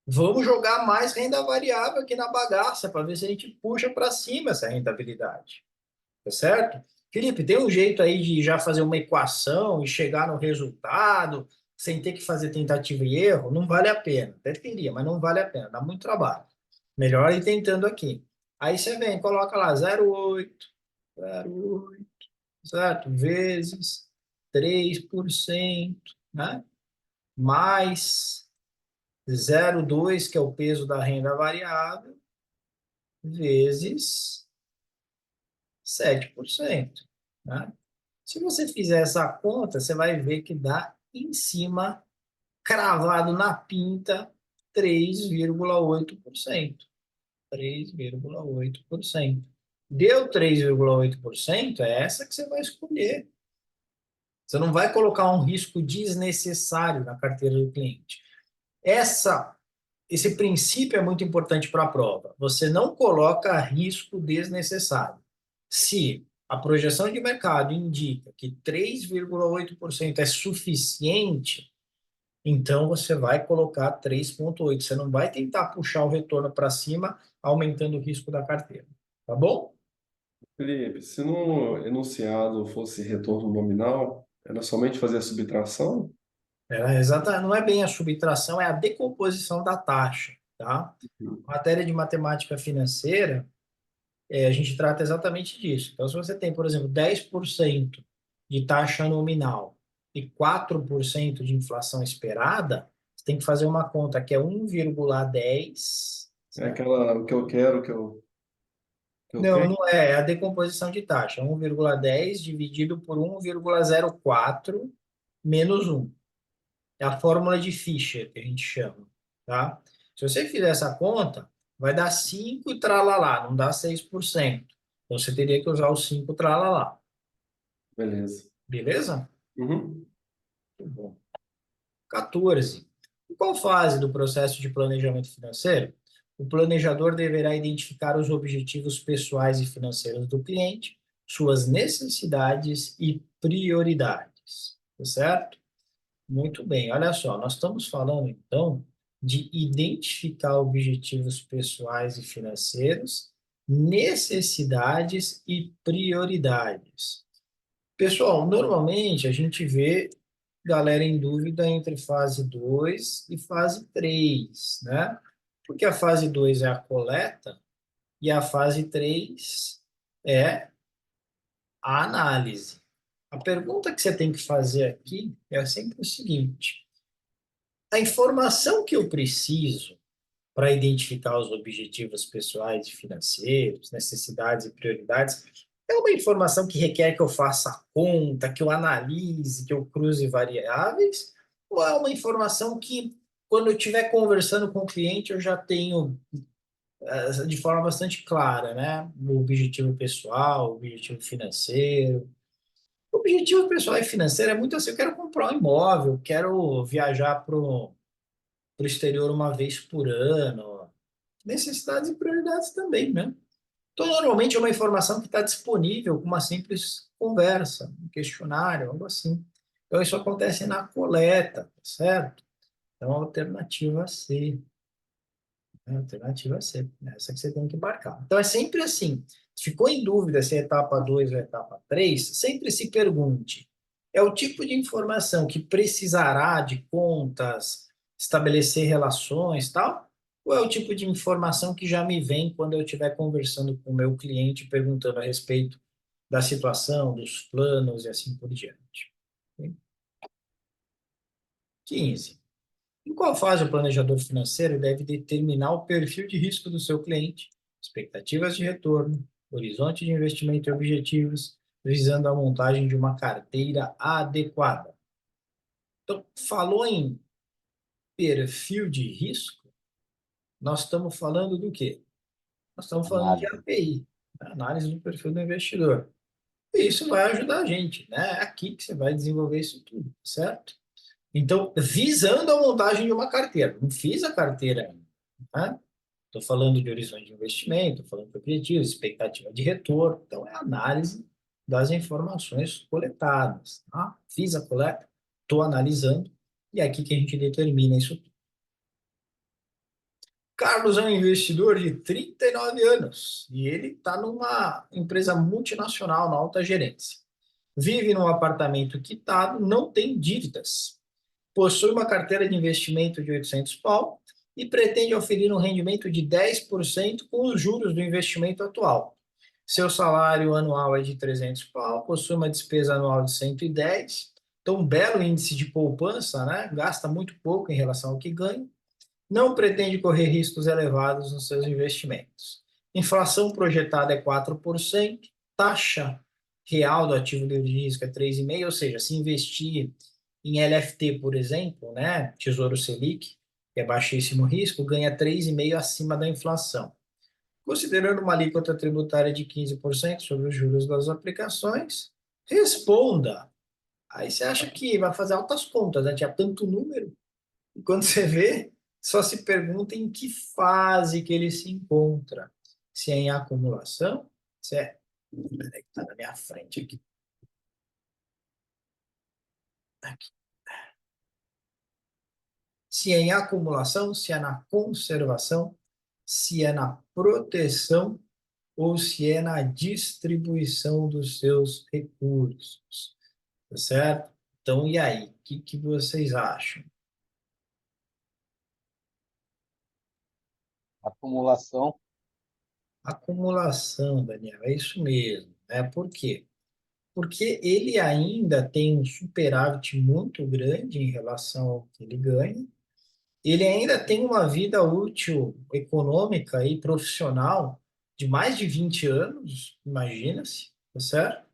Vamos jogar mais renda variável aqui na bagaça para ver se a gente puxa para cima essa rentabilidade. Tá certo? Felipe, tem um jeito aí de já fazer uma equação e chegar no resultado sem ter que fazer tentativa e erro? Não vale a pena. Até teria, mas não vale a pena. Dá muito trabalho. Melhor ir tentando aqui. Aí você vem, coloca lá 0,8, 0,8, certo? Vezes 3%, né? Mais 0,2, que é o peso da renda variável, vezes 7%, né? Se você fizer essa conta, você vai ver que dá em cima, cravado na pinta, 3,8%. 3,8%. Deu 3,8%, é essa que você vai escolher. Você não vai colocar um risco desnecessário na carteira do cliente. Esse princípio é muito importante para a prova. Você não coloca risco desnecessário. Se a projeção de mercado indica que 3,8% é suficiente, então você vai colocar 3,8%. Você não vai tentar puxar o retorno para cima, aumentando o risco da carteira. Tá bom? Felipe, se no enunciado fosse retorno nominal, era somente fazer a subtração? Não é bem a subtração, é a decomposição da taxa, tá? Matéria de matemática financeira, a gente trata exatamente disso. Então, se você tem, por exemplo, 10% de taxa nominal e 4% de inflação esperada, você tem que fazer uma conta que é 1,10, É certo? aquela, o que eu quero, que eu Não, tenho? não é, é a decomposição de taxa. 1,10 dividido por 1,04 menos 1. É a fórmula de Fischer, que a gente chama, tá? Se você fizer essa conta, vai dar 5 e tralalá, não dá 6%. Então, você teria que usar os 5 tralalá. Beleza. Beleza? Uhum. Muito bom. 14. Em qual fase do processo de planejamento financeiro o planejador deverá identificar os objetivos pessoais e financeiros do cliente, suas necessidades e prioridades? Tá certo? Muito bem, olha só, nós estamos falando então de identificar objetivos pessoais e financeiros, necessidades e prioridades. Pessoal, normalmente a gente vê galera em dúvida entre fase 2 e fase 3, né? Porque a fase 2 é a coleta e a fase 3 é a análise. A pergunta que você tem que fazer aqui é sempre o seguinte: a informação que eu preciso para identificar os objetivos pessoais e financeiros, necessidades e prioridades, é uma informação que requer que eu faça a conta, que eu analise, que eu cruze variáveis, ou é uma informação que quando eu estiver conversando com o cliente, eu já tenho de forma bastante clara, né? O objetivo pessoal, o objetivo financeiro. O objetivo pessoal e financeiro é muito assim, eu quero comprar um imóvel, quero viajar para o exterior uma vez por ano. Necessidades e prioridades também, né? Então, normalmente é uma informação que está disponível com uma simples conversa, um questionário, algo assim. Então, isso acontece na coleta, tá certo? Então, a alternativa C. A alternativa C. Essa que você tem que marcar. Então, é sempre assim. Ficou em dúvida se é etapa 2 ou etapa 3, sempre se pergunte: é o tipo de informação que precisará de contas, estabelecer relações, tal? Ou é o tipo de informação que já me vem quando eu estiver conversando com o meu cliente, perguntando a respeito da situação, dos planos e assim por diante? 15. Em qual fase o planejador financeiro deve determinar o perfil de risco do seu cliente, expectativas de retorno, horizonte de investimento e objetivos, visando a montagem de uma carteira adequada? Então, falou em perfil de risco, nós estamos falando do quê? Nós estamos falando de Análise. API, análise do perfil do investidor. E isso vai ajudar a gente, né? É aqui que você vai desenvolver isso tudo, certo? Então, visando a montagem de uma carteira. Não fiz a carteira ainda, né? Estou falando de horizonte de investimento, estou falando de objetivos, expectativa de retorno. Então, é análise das informações coletadas. Tá? Fiz a coleta, estou analisando, e é aqui que a gente determina isso tudo. Carlos é um investidor de 39 anos e ele está numa empresa multinacional na alta gerência. Vive num apartamento quitado, não tem dívidas. Possui uma carteira de investimento de 800 pau e pretende oferir um rendimento de 10% com os juros do investimento atual. Seu salário anual é de 300 pau, possui uma despesa anual de 110, então um belo índice de poupança, né? Gasta muito pouco em relação ao que ganha. Não pretende correr riscos elevados nos seus investimentos. Inflação projetada é 4%, taxa real do ativo livre de risco é 3,5%, ou seja, se investir em LFT, por exemplo, né, Tesouro Selic, que é baixíssimo risco, ganha 3,5% acima da inflação. Considerando uma alíquota tributária de 15% sobre os juros das aplicações, responda. Aí você acha que vai fazer altas contas, né? Tinha tanto número, e quando você vê, só se pergunta em que fase que ele se encontra. Se é em acumulação, se é... Peraí, que está na minha frente aqui. Aqui. Se é em acumulação, se é na conservação, se é na proteção ou se é na distribuição dos seus recursos. Tá certo? Então, e aí? O que vocês acham? Acumulação. Acumulação, Daniel, é isso mesmo. Né? Por quê? Porque ele ainda tem um superávit muito grande em relação ao que ele ganha. Ele ainda tem uma vida útil econômica e profissional de mais de 20 anos, imagina-se, tá certo?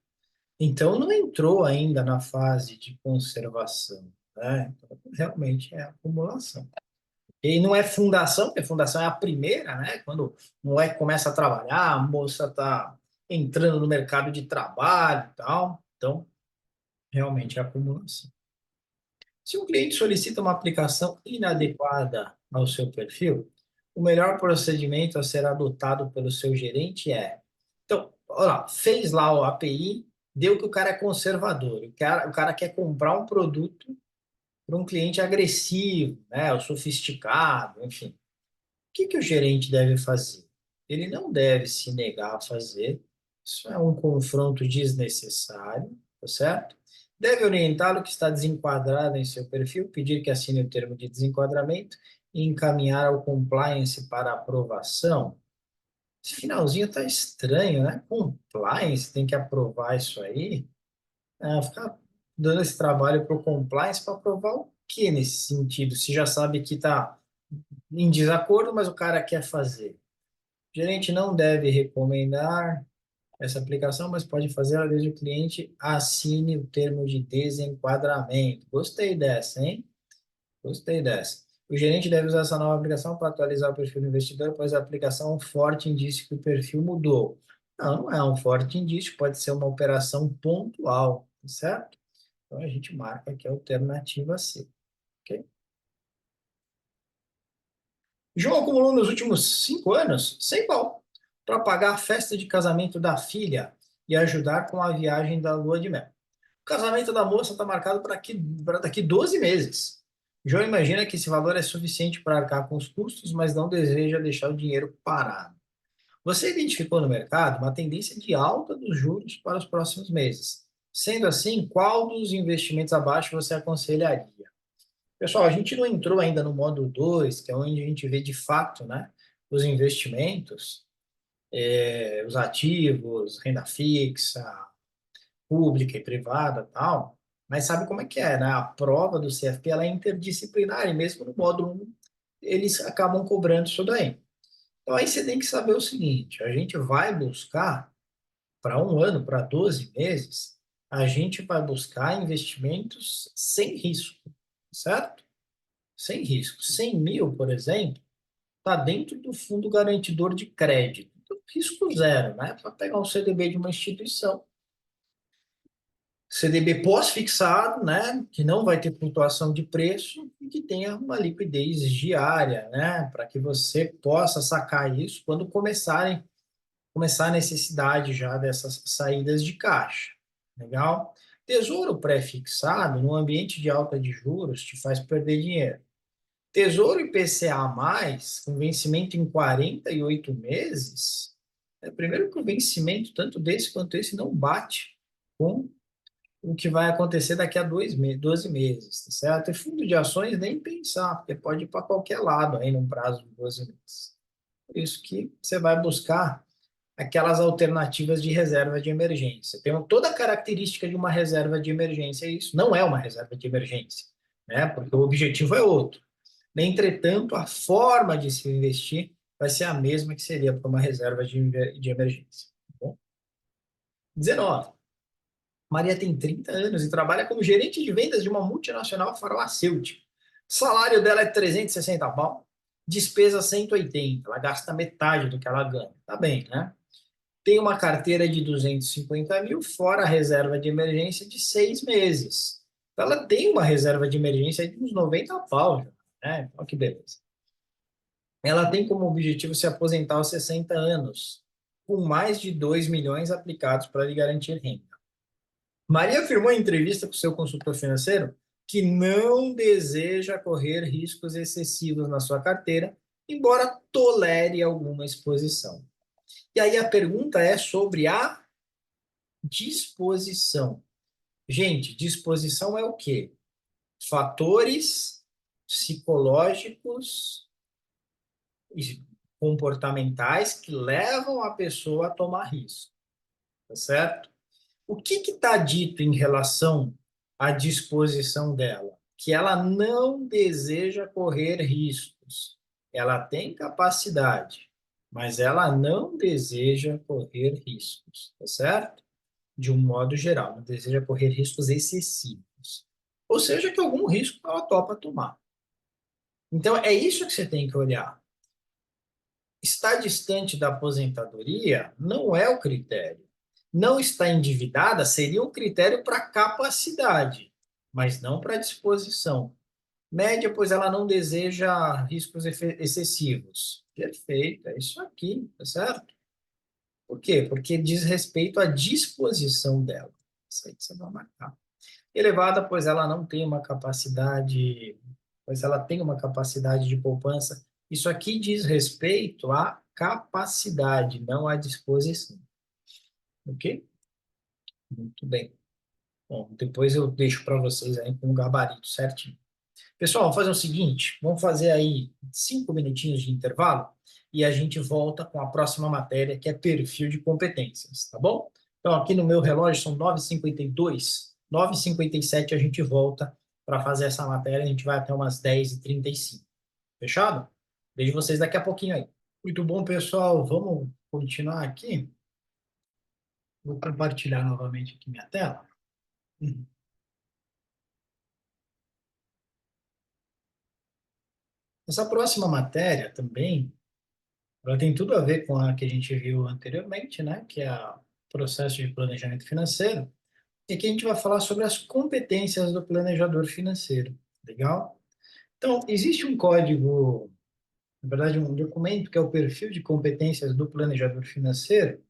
Então não entrou ainda na fase de conservação, né? Então, realmente é acumulação. E não é fundação, porque fundação é a primeira, né? Quando o moleque começa a trabalhar, a moça está entrando no mercado de trabalho e tal. Então, realmente é acumulação. Se um cliente solicita uma aplicação inadequada ao seu perfil, o melhor procedimento a ser adotado pelo seu gerente é: então, olha lá, fez lá o API, deu que o cara é conservador, o cara quer comprar um produto para um cliente agressivo, né, ou sofisticado, enfim. O que o gerente deve fazer? Ele não deve se negar a fazer, isso é um confronto desnecessário, tá certo? Deve orientá-lo que está desenquadrado em seu perfil, pedir que assine o termo de desenquadramento e encaminhar ao compliance para aprovação. Esse finalzinho tá estranho, né? Compliance, tem que aprovar isso aí. Ficar dando esse trabalho para o compliance para aprovar o que nesse sentido? Se já sabe que está em desacordo, mas o cara quer fazer. O gerente não deve recomendar essa aplicação, mas pode fazer desde o cliente assine o termo de desenquadramento. Gostei dessa, hein? Gostei dessa. O gerente deve usar essa nova aplicação para atualizar o perfil do investidor, pois a aplicação é um forte indício que o perfil mudou. Não, não é um forte indício, pode ser uma operação pontual, tá certo? Então a gente marca aqui a alternativa C, ok? João acumulou nos últimos 5 anos 100 pau para pagar a festa de casamento da filha e ajudar com a viagem da lua de mel. O casamento da moça está marcado para daqui 12 meses. João imagina que esse valor é suficiente para arcar com os custos, mas não deseja deixar o dinheiro parado. Você identificou no mercado uma tendência de alta dos juros para os próximos meses. Sendo assim, qual dos investimentos abaixo você aconselharia? Pessoal, a gente não entrou ainda no módulo 2, que é onde a gente vê de fato, né, os investimentos, os ativos, renda fixa, pública e privada, tal. Mas sabe como é que é, né? A prova do CFP ela é interdisciplinar e mesmo no módulo 1 eles acabam cobrando isso daí. Então aí você tem que saber o seguinte, a gente vai buscar para um ano, para 12 meses, a gente vai buscar investimentos sem risco, certo? Sem risco. 100 mil, por exemplo, está dentro do fundo garantidor de crédito. Então, risco zero, né? Para pegar um CDB de uma instituição. CDB pós-fixado, né? Que não vai ter flutuação de preço e que tenha uma liquidez diária, né? Para que você possa sacar isso quando começar a necessidade já dessas saídas de caixa. Legal? Tesouro pré-fixado, no ambiente de alta de juros, te faz perder dinheiro. Tesouro IPCA+, com vencimento em 48 meses, primeiro que o vencimento, tanto desse quanto esse, não bate com o que vai acontecer daqui a 12 meses, tá certo? E fundo de ações nem pensar, porque pode ir para qualquer lado aí num prazo de 12 meses. Por isso que você vai buscar aquelas alternativas de reserva de emergência. Tem toda a característica de uma reserva de emergência, e isso não é uma reserva de emergência, né? Porque o objetivo é outro. Entretanto, a forma de se investir vai ser a mesma que seria para uma reserva de emergência. Tá bom? 19. Maria tem 30 anos e trabalha como gerente de vendas de uma multinacional farmacêutica. O salário dela é 360 pau, despesa 180. Ela gasta metade do que ela ganha. Tá bem, né? Tem uma carteira de 250 mil, fora a reserva de emergência de 6 meses. Então, ela tem uma reserva de emergência de uns 90 pau, né? Olha que beleza. Ela tem como objetivo se aposentar aos 60 anos, com mais de 2 milhões aplicados para lhe garantir renda. Maria afirmou em entrevista com seu consultor financeiro que não deseja correr riscos excessivos na sua carteira, embora tolere alguma exposição. E aí a pergunta é sobre a disposição. Gente, disposição é o quê? Fatores psicológicos e comportamentais que levam a pessoa a tomar risco, tá certo? O que está dito em relação à disposição dela? Que ela não deseja correr riscos. Ela tem capacidade, mas ela não deseja correr riscos, tá certo? De um modo geral, não deseja correr riscos excessivos. Ou seja, que algum risco ela topa tomar. Então, é isso que você tem que olhar. Estar distante da aposentadoria não é o critério. Não estar endividada seria um critério para capacidade, mas não para disposição. Média, pois ela não deseja riscos excessivos. Perfeito, é isso aqui, tá certo? Por quê? Porque diz respeito à disposição dela. Isso aí que você vai marcar. Elevada, pois ela não tem uma capacidade, pois ela tem uma capacidade de poupança. Isso aqui diz respeito à capacidade, não à disposição. Ok? Muito bem. Bom, depois eu deixo para vocês aí com o gabarito certinho. Pessoal, vamos fazer o seguinte: vamos fazer aí 5 minutinhos de intervalo e a gente volta com a próxima matéria, que é perfil de competências, tá bom? Então, aqui no meu relógio são 9h52, 9h57 a gente volta para fazer essa matéria, a gente vai até umas 10h35. Fechado? Vejo vocês daqui a pouquinho aí. Muito bom, pessoal. Vamos continuar aqui. Vou compartilhar novamente aqui minha tela. Essa próxima matéria também, ela tem tudo a ver com a que a gente viu anteriormente, né? Que é o processo de planejamento financeiro. E aqui a gente vai falar sobre as competências do planejador financeiro. Legal? Então, existe um código, na verdade, um documento que é o perfil de competências do planejador financeiro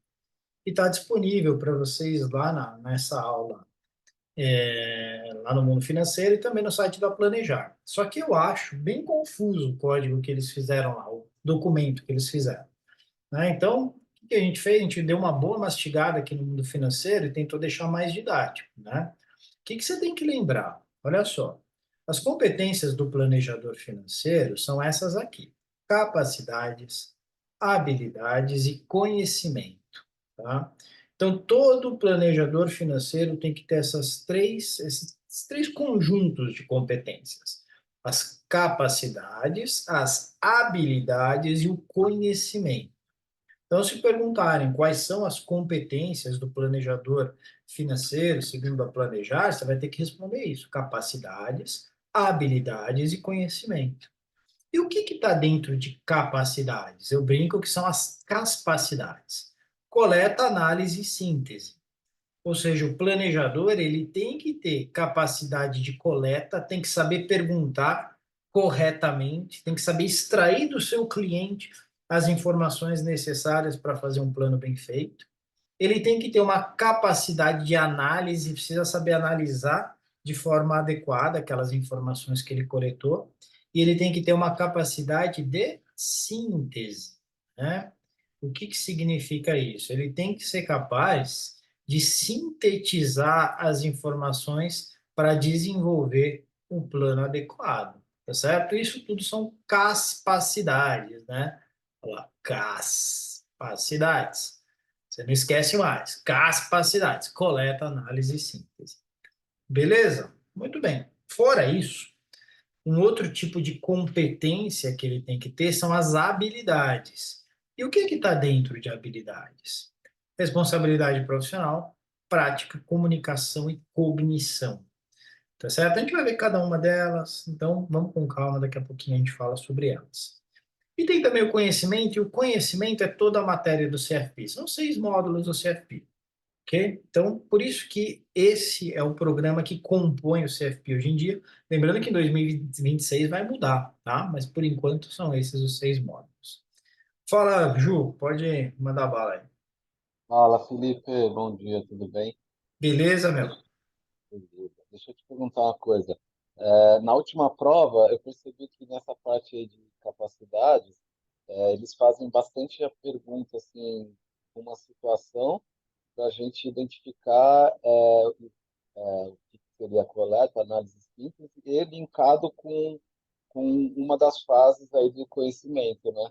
e está disponível para vocês lá nessa aula, lá no Mundo Financeiro e também no site da Planejar. Só que eu acho bem confuso o código que eles fizeram lá, o documento que eles fizeram, né? Então, o que a gente fez? A gente deu uma boa mastigada aqui no Mundo Financeiro e tentou deixar mais didático, né? O que você tem que lembrar? Olha só, as competências do planejador financeiro são essas aqui: capacidades, habilidades e conhecimento, tá? Então, todo planejador financeiro tem que ter esses três conjuntos de competências: as capacidades, as habilidades e o conhecimento. Então, se perguntarem quais são as competências do planejador financeiro, segundo a Planejar, você vai ter que responder isso: capacidades, habilidades e conhecimento. E o que está dentro de capacidades? Eu brinco que são as capacidades: coleta, análise e síntese. Ou seja, o planejador ele tem que ter capacidade de coleta, tem que saber perguntar corretamente, tem que saber extrair do seu cliente as informações necessárias para fazer um plano bem feito. Ele tem que ter uma capacidade de análise, precisa saber analisar de forma adequada aquelas informações que ele coletou, e ele tem que ter uma capacidade de síntese, né? O que que significa isso? Ele tem que ser capaz de sintetizar as informações para desenvolver um plano adequado, tá certo? Isso tudo são capacidades, né? Olha lá, capacidades. Você não esquece mais. Capacidades, coleta, análise e síntese. Beleza? Muito bem. Fora isso, um outro tipo de competência que ele tem que ter são as habilidades. E o que está dentro de habilidades? Responsabilidade profissional, prática, comunicação e cognição. Tá certo? A gente vai ver cada uma delas, então vamos com calma, daqui a pouquinho a gente fala sobre elas. E tem também o conhecimento, e o conhecimento é toda a matéria do CFP. São 6 módulos do CFP. Ok? Então, por isso que esse é o programa que compõe o CFP hoje em dia. Lembrando que em 2026 vai mudar, tá? Mas por enquanto são esses os 6 módulos. Fala, Ju, pode mandar bala aí. Fala, Felipe, bom dia, tudo bem? Beleza, meu? Deixa, beleza. Deixa eu te perguntar uma coisa. Na última prova, eu percebi que nessa parte aí de capacidades, eles fazem bastante a pergunta, assim, uma situação para a gente identificar o que seria a coleta, análise simples, e linkado com uma das fases aí do conhecimento, né?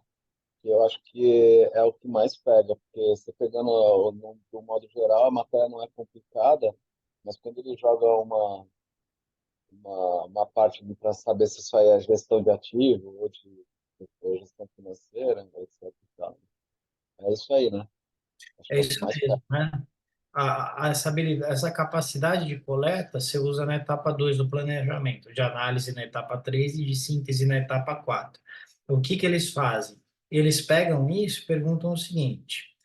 Que eu acho que é o que mais pega, porque você pegando do modo geral, a matéria não é complicada, mas quando ele joga uma parte para saber se isso aí é gestão de ativo ou gestão financeira, etc. e tal. É isso aí, né? Acho É que é o que isso mais pega. mesmo, né? Essa habilidade, essa capacidade de coleta você usa na etapa 2 do planejamento, de análise na etapa 3 e de síntese na etapa 4. O que que eles fazem? Eles pegam isso e perguntam o seguinte: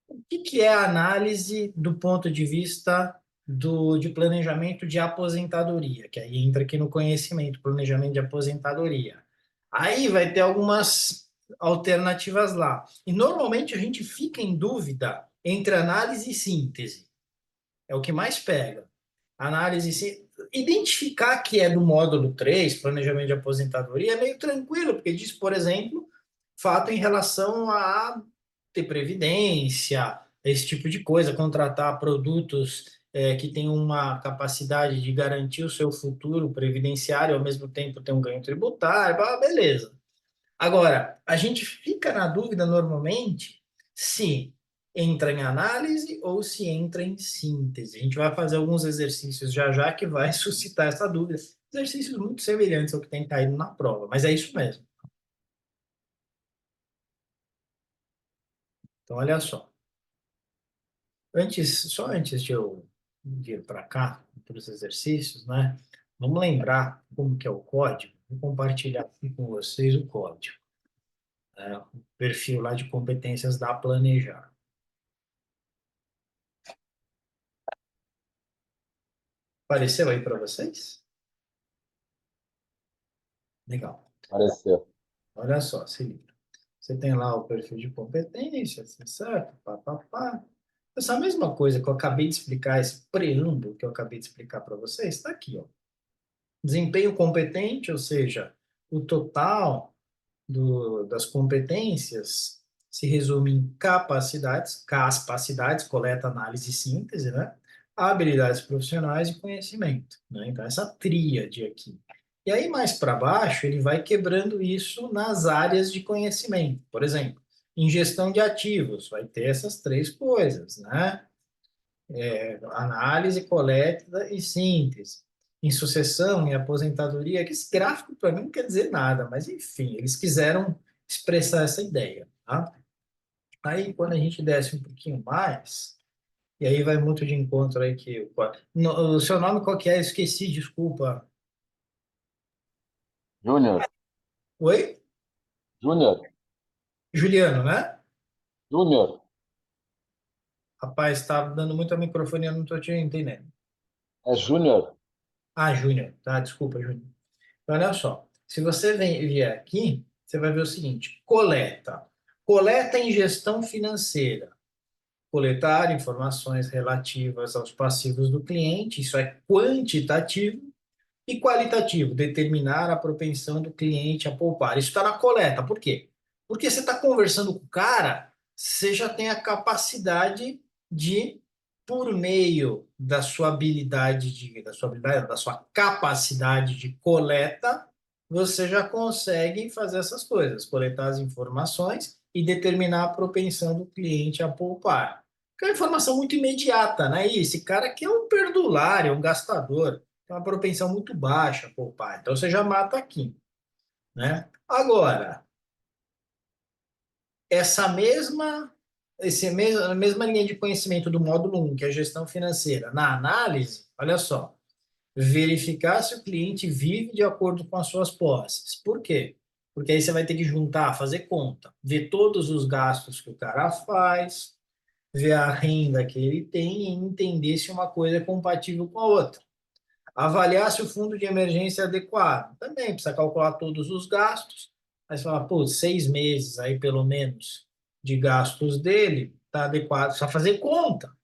o que que é a análise do ponto de vista de planejamento de aposentadoria? Que aí entra aqui no conhecimento, planejamento de aposentadoria. Aí vai ter algumas alternativas lá. E normalmente a gente fica em dúvida entre análise e síntese. É o que mais pega. Análise, identificar que é do módulo 3 planejamento de aposentadoria, é meio tranquilo, porque diz, por exemplo, fato em relação a ter previdência, esse tipo de coisa, contratar produtos que têm uma capacidade de garantir o seu futuro previdenciário, ao mesmo tempo ter um ganho tributário, beleza. Agora, a gente fica na dúvida normalmente se entra em análise ou se entra em síntese. A gente vai fazer alguns exercícios já já que vai suscitar essa dúvida. Exercícios muito semelhantes ao que tem caído na prova, mas é isso mesmo. Então, olha só. Só antes de eu vir para cá, para os exercícios, né? Vamos lembrar como que é o código. Vou compartilhar aqui com vocês o código, né? O perfil lá de competências da Planejar. Apareceu aí para vocês? Legal. Apareceu. Olha só, se liga. Você tem lá o perfil de competência, assim, certo? Pá, pá, pá. Essa mesma coisa que eu acabei de explicar, esse preâmbulo que eu acabei de explicar para vocês, está aqui, ó. Desempenho competente, ou seja, o total das competências se resume em capacidades, coleta, análise e síntese, né? Habilidades profissionais e conhecimento, né? Então, essa tríade aqui. E aí, mais para baixo, ele vai quebrando isso nas áreas de conhecimento. Por exemplo, em gestão de ativos, vai ter essas três coisas, né? Análise, coleta e síntese. Em sucessão e aposentadoria, que esse gráfico para mim não quer dizer nada, mas enfim, eles quiseram expressar essa ideia, tá? Aí, quando a gente desce um pouquinho mais, e aí vai muito de encontro aí que... O seu nome qual que é? Eu esqueci, desculpa. Júnior, Oi? Júnior, Juliano, né? Júnior, Rapaz, está dando muito a microfone, eu não estou te entendendo. é Júnior. Ah, Júnior, tá? Desculpa, Júnior. Então, olha só, se você vier aqui, você vai ver o seguinte: coleta. Coleta em gestão financeira. Coletar informações relativas aos passivos do cliente, isso é quantitativo, e qualitativo, determinar a propensão do cliente a poupar. Isso está na coleta. Por quê? Porque você está conversando com o cara, você já tem a capacidade de, por meio da sua capacidade de coleta, você já consegue fazer essas coisas, coletar as informações e determinar a propensão do cliente a poupar. Que é uma informação muito imediata, né? E esse cara aqui é um perdulário, é um gastador, tem uma propensão muito baixa a poupar. Então você já mata aqui, né? Agora, essa mesma, a mesma linha de conhecimento do módulo um, que é a gestão financeira, na análise, olha só, verificar se o cliente vive de acordo com as suas posses. Por quê? Porque aí você vai ter que juntar, fazer conta, ver todos os gastos que o cara faz, ver a renda que ele tem e entender se uma coisa é compatível com a outra. Avaliar se o fundo de emergência é adequado. Também precisa calcular todos os gastos. Aí você fala, pô, 6 meses aí pelo menos de gastos dele, tá adequado. Precisa fazer conta.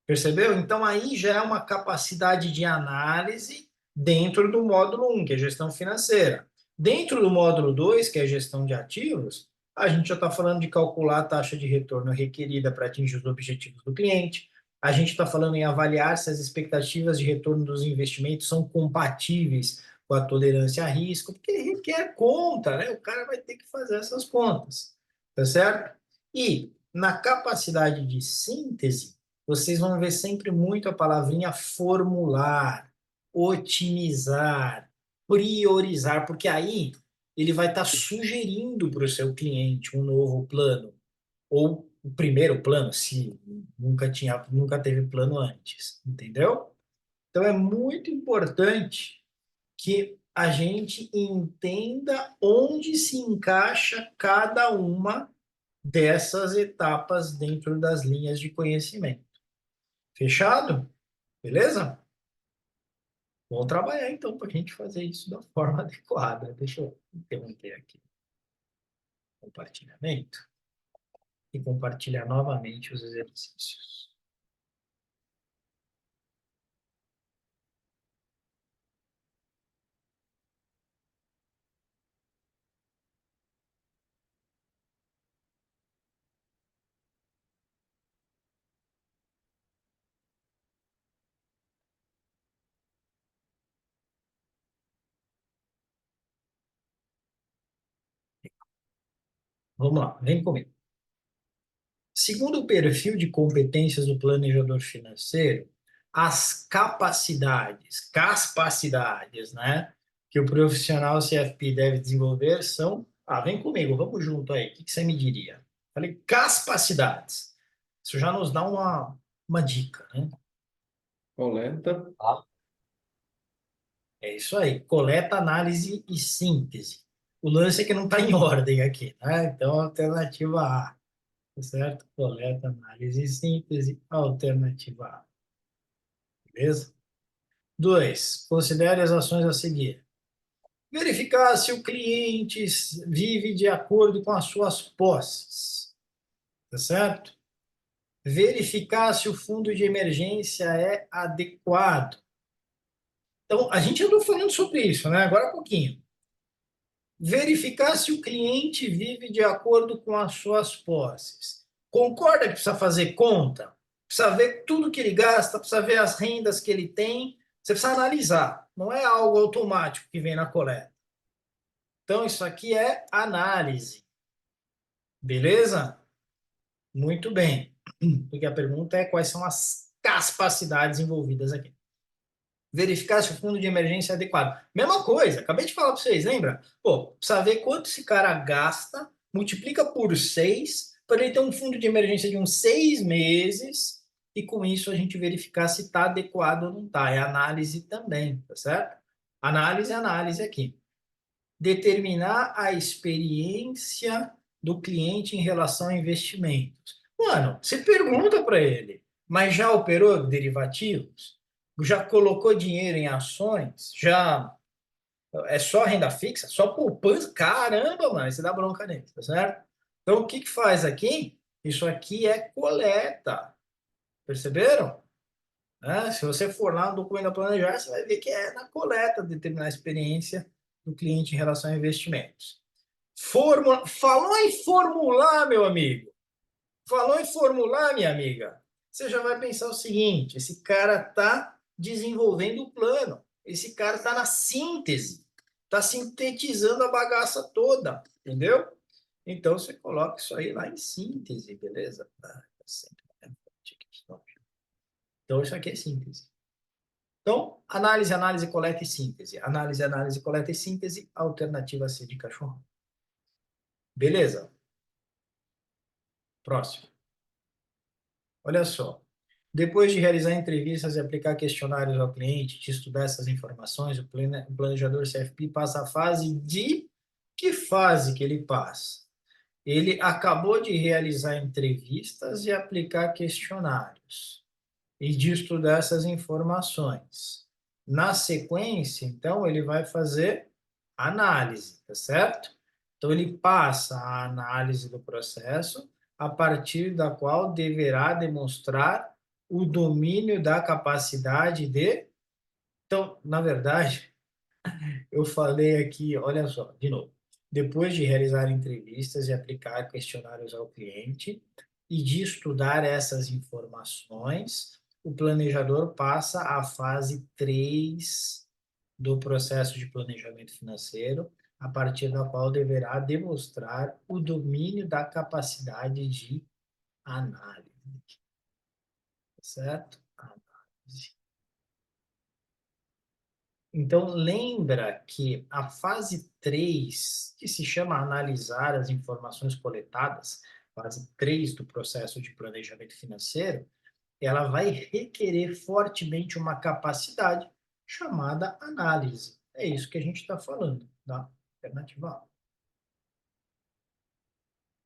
Percebeu? Então aí já é uma capacidade de análise dentro do módulo um, que é gestão financeira. Dentro do módulo 2, que é gestão de ativos, a gente já está falando de calcular a taxa de retorno requerida para atingir os objetivos do cliente. A gente está falando em avaliar se as expectativas de retorno dos investimentos são compatíveis com a tolerância a risco, porque requer conta, né? O cara vai ter que fazer essas contas, tá certo? E na capacidade de síntese, vocês vão ver sempre muito a palavrinha formular, otimizar, priorizar, porque aí ele vai estar sugerindo para o seu cliente um novo plano, ou o primeiro plano, se nunca teve plano antes, entendeu? Então é muito importante que a gente entenda onde se encaixa cada uma dessas etapas dentro das linhas de conhecimento. Fechado? Beleza? Vamos trabalhar então para a gente fazer isso da forma adequada. Deixa eu interromper aqui o compartilhamento e compartilhar novamente os exercícios. Vamos lá, vem comigo. Segundo o perfil de competências do planejador financeiro, as capacidades, né, que o profissional CFP deve desenvolver são. Ah, vem comigo, vamos junto aí. O que você me diria? Falei, capacidades. Isso já nos dá uma dica, né? Coleta, Ah, É isso aí, coleta, análise e síntese. O lance é que não está em ordem aqui, né? Então, alternativa A, tá certo? Coleta, análise e síntese, alternativa A. Beleza? 2. Considere as ações a seguir. Verificar se o cliente vive de acordo com as suas posses, tá certo? Verificar se o fundo de emergência é adequado. Então, a gente andou falando sobre isso, né? Agora há pouquinho. Verificar se o cliente vive de acordo com as suas posses. Concorda que precisa fazer conta? Precisa ver tudo que ele gasta, precisa ver as rendas que ele tem. Você precisa analisar. Não é algo automático que vem na coleta. Então, isso aqui é análise. Beleza? Muito bem. Porque a pergunta é quais são as capacidades envolvidas aqui. Verificar se o fundo de emergência é adequado. Mesma coisa, acabei de falar para vocês, lembra? Pô, precisa ver quanto esse cara gasta, multiplica por 6, para ele ter um fundo de emergência de uns 6 meses, e com isso a gente verificar se está adequado ou não está. É análise também, tá certo? Análise aqui. Determinar a experiência do cliente em relação a investimentos. Mano, você pergunta para ele, mas já operou derivativos? Já colocou dinheiro em ações? Já é só renda fixa? Só poupança? Caramba, mano, você dá bronca nele, tá certo? Então, o que que faz aqui? Isso aqui é coleta. Perceberam? Se você for lá no documento da planejar, você vai ver que é na coleta determinar a experiência do cliente em relação a investimentos. Falou em formular, meu amigo. Falou em formular, minha amiga. Você já vai pensar o seguinte: esse cara está desenvolvendo o plano. Esse cara está na síntese. Está sintetizando a bagaça toda. Entendeu? Então, você coloca isso aí lá em síntese, beleza? Então, isso aqui é síntese. Então, análise, coleta e síntese. Análise, coleta e síntese. Alternativa C de cachorro. Beleza? Próximo. Olha só. Depois de realizar entrevistas e aplicar questionários ao cliente, de estudar essas informações, o planejador CFP passa a fase de... Que fase que ele passa? Ele acabou de realizar entrevistas e aplicar questionários e de estudar essas informações. Na sequência, então, ele vai fazer análise, tá certo? Então, ele passa a análise do processo, a partir da qual deverá demonstrar o domínio da capacidade de... Então, na verdade, eu falei aqui, olha só, de novo. Depois de realizar entrevistas e aplicar questionários ao cliente e de estudar essas informações, o planejador passa à fase 3 do processo de planejamento financeiro, a partir da qual deverá demonstrar o domínio da capacidade de análise. Certo? Análise. Então, lembra que a fase 3, que se chama analisar as informações coletadas, fase 3 do processo de planejamento financeiro, ela vai requerer fortemente uma capacidade chamada análise. É isso que a gente está falando, da alternativa A.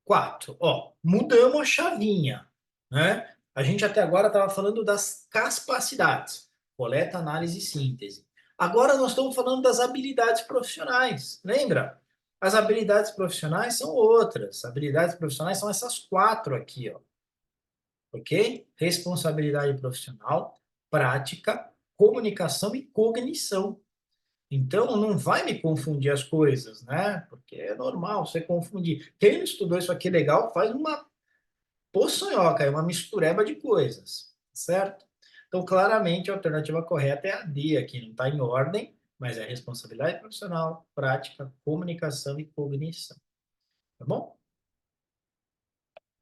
4, mudamos a chavinha, né? A gente até agora estava falando das capacidades, coleta, análise e síntese. Agora nós estamos falando das habilidades profissionais, lembra? As habilidades profissionais são outras. Habilidades profissionais são essas 4 aqui, ok? Responsabilidade profissional, prática, comunicação e cognição. Então, não vai me confundir as coisas, né? Porque é normal você confundir. Quem não estudou isso aqui legal faz uma poçonhoca, é uma mistureba de coisas, certo? Então, claramente, a alternativa correta é a D aqui, não está em ordem, mas é responsabilidade profissional, prática, comunicação e cognição. Tá bom?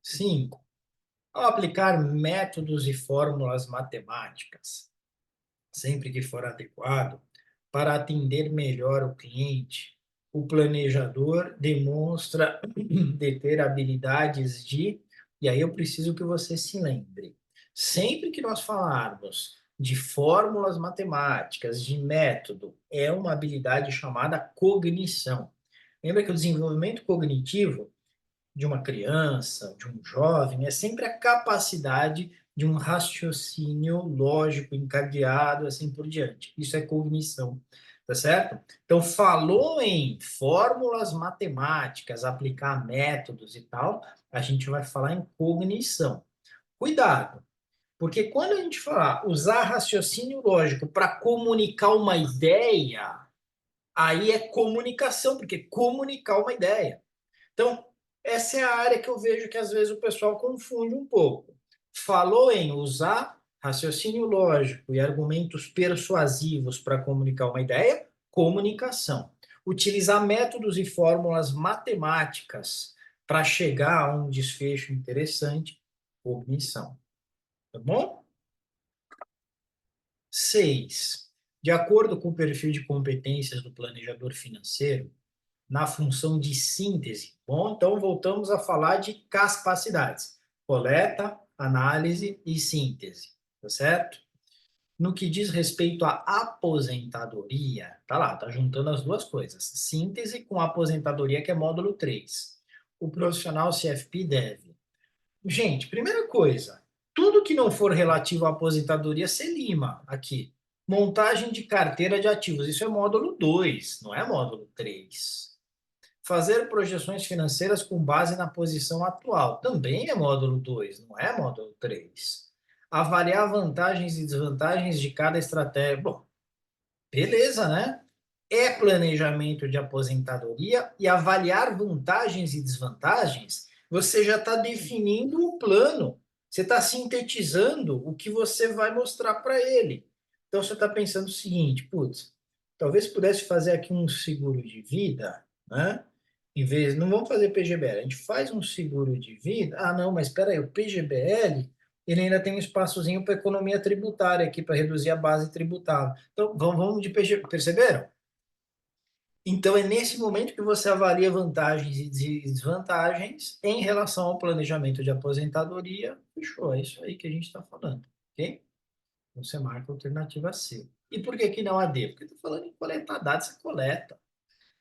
5. Ao aplicar métodos e fórmulas matemáticas, sempre que for adequado, para atender melhor o cliente, o planejador demonstra de ter habilidades de... E aí eu preciso que você se lembre. Sempre que nós falarmos de fórmulas matemáticas, de método, é uma habilidade chamada cognição. Lembra que o desenvolvimento cognitivo de uma criança, de um jovem, é sempre a capacidade de um raciocínio lógico, encadeado, assim por diante. Isso é cognição, tá certo? Então, falou em fórmulas matemáticas, aplicar métodos e tal, a gente vai falar em cognição. Cuidado, porque quando a gente falar usar raciocínio lógico para comunicar uma ideia, aí é comunicação, porque comunicar uma ideia. Então, essa é a área que eu vejo que às vezes o pessoal confunde um pouco. Falou em usar raciocínio lógico e argumentos persuasivos para comunicar uma ideia, comunicação. Utilizar métodos e fórmulas matemáticas para chegar a um desfecho interessante, cognição. Tá bom? 6. De acordo com o perfil de competências do planejador financeiro, na função de síntese. Bom, então voltamos a falar de capacidades: coleta, análise e síntese, tá certo? No que diz respeito à aposentadoria, tá lá, tá juntando as duas coisas. Síntese com aposentadoria, que é módulo 3. O profissional CFP deve. Gente, primeira coisa, tudo que não for relativo à aposentadoria, você lima aqui. Montagem de carteira de ativos, isso é módulo 2, não é módulo 3. Fazer projeções financeiras com base na posição atual. Também é módulo 2, não é módulo 3. Avaliar vantagens e desvantagens de cada estratégia. Bom, beleza, né? É planejamento de aposentadoria e avaliar vantagens e desvantagens, você já está definindo o plano. Você está sintetizando o que você vai mostrar para ele. Então, você está pensando o seguinte, putz, talvez pudesse fazer aqui um seguro de vida, né? Em vez, não vamos fazer PGBL, a gente faz um seguro de vida. Ah, não, mas espera aí, o PGBL, ele ainda tem um espaçozinho para economia tributária aqui, para reduzir a base tributável. Então, vamos de PGBL, perceberam? Então, é nesse momento que você avalia vantagens e desvantagens em relação ao planejamento de aposentadoria. Fechou, é isso aí que a gente está falando, ok? Então, você marca a alternativa C. E por que que não a D? Porque estou falando em coletar dados, você coleta.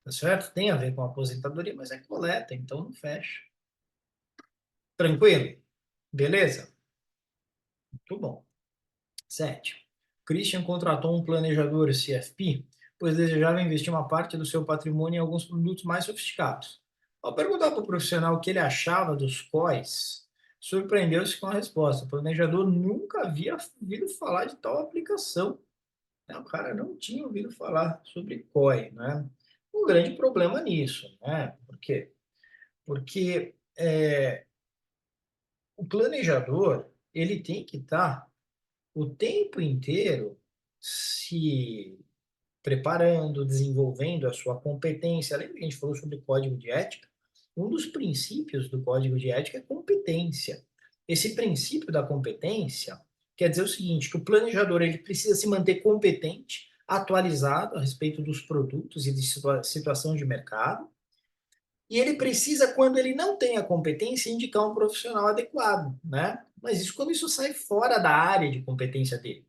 Tá certo? Tem a ver com a aposentadoria, mas é coleta, então não fecha. Tranquilo? Beleza? Muito bom. 7. Christian contratou um planejador CFP, pois desejava investir uma parte do seu patrimônio em alguns produtos mais sofisticados. Ao perguntar para o profissional o que ele achava dos COIs, surpreendeu-se com a resposta. O planejador nunca havia ouvido falar de tal aplicação. O cara não tinha ouvido falar sobre COI, né? Um grande problema nisso, né? Por quê? Porque o planejador, ele tem que estar o tempo inteiro se preparando, desenvolvendo a sua competência. Lembra que a gente falou sobre código de ética? Um dos princípios do código de ética é competência. Esse princípio da competência quer dizer o seguinte, que o planejador ele precisa se manter competente, atualizado a respeito dos produtos e de situação de mercado, e ele precisa, quando ele não tem a competência, indicar um profissional adequado, né? Mas isso quando isso sai fora da área de competência dele.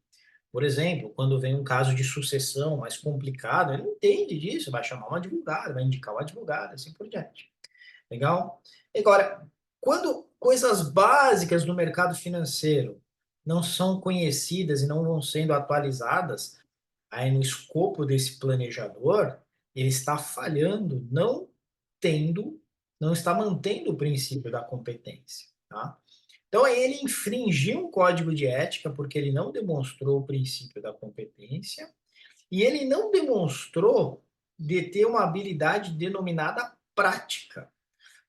Por exemplo, quando vem um caso de sucessão mais complicado, ele não entende disso, vai chamar um advogado, vai indicar o advogado, assim por diante. Legal? Agora, quando coisas básicas do mercado financeiro não são conhecidas e não vão sendo atualizadas, aí no escopo desse planejador, ele está falhando, tendo, não está mantendo o princípio da competência, tá? Então, ele infringiu um código de ética porque ele não demonstrou o princípio da competência e ele não demonstrou de ter uma habilidade denominada prática.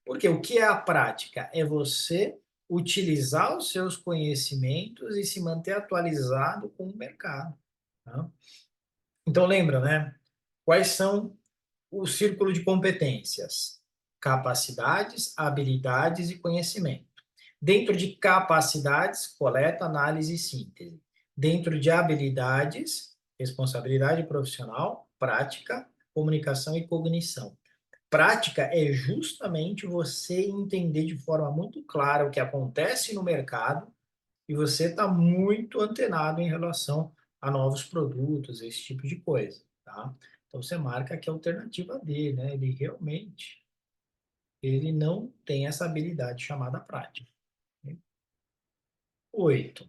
Porque o que é a prática? É você utilizar os seus conhecimentos e se manter atualizado com o mercado. Tá? Então, lembra, né? Quais são o círculo de competências? Capacidades, habilidades e conhecimento. Dentro de capacidades, coleta, análise e síntese. Dentro de habilidades, responsabilidade profissional, prática, comunicação e cognição. Prática é justamente você entender de forma muito clara o que acontece no mercado e você está muito antenado em relação a novos produtos, esse tipo de coisa, tá? Então você marca que a alternativa D, né? Ele não tem essa habilidade chamada prática. 8.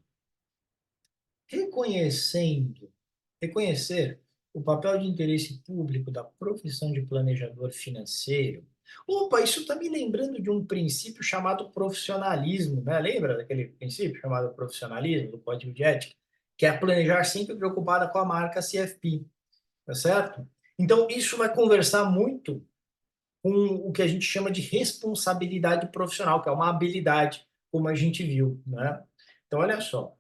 Reconhecer o papel de interesse público da profissão de planejador financeiro. Opa, isso está me lembrando de um princípio chamado profissionalismo, né? Lembra daquele princípio chamado profissionalismo, do Código de Ética? Que é planejar sempre preocupada com a marca CFP, tá certo? Então, isso vai conversar muito com o que a gente chama de responsabilidade profissional, que é uma habilidade, como a gente viu, né? Então, olha só,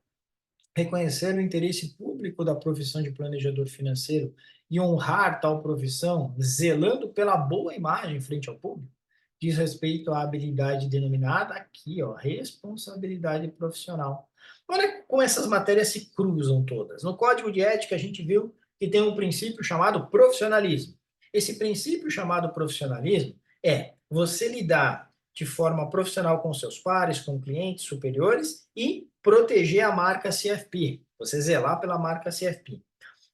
reconhecer o interesse público da profissão de planejador financeiro e honrar tal profissão, zelando pela boa imagem frente ao público, diz respeito à habilidade denominada aqui, ó, responsabilidade profissional. Olha como essas matérias se cruzam todas. No Código de Ética, a gente viu que tem um princípio chamado profissionalismo. Esse princípio chamado profissionalismo é você lidar de forma profissional com seus pares, com clientes superiores e proteger a marca CFP, você zelar pela marca CFP.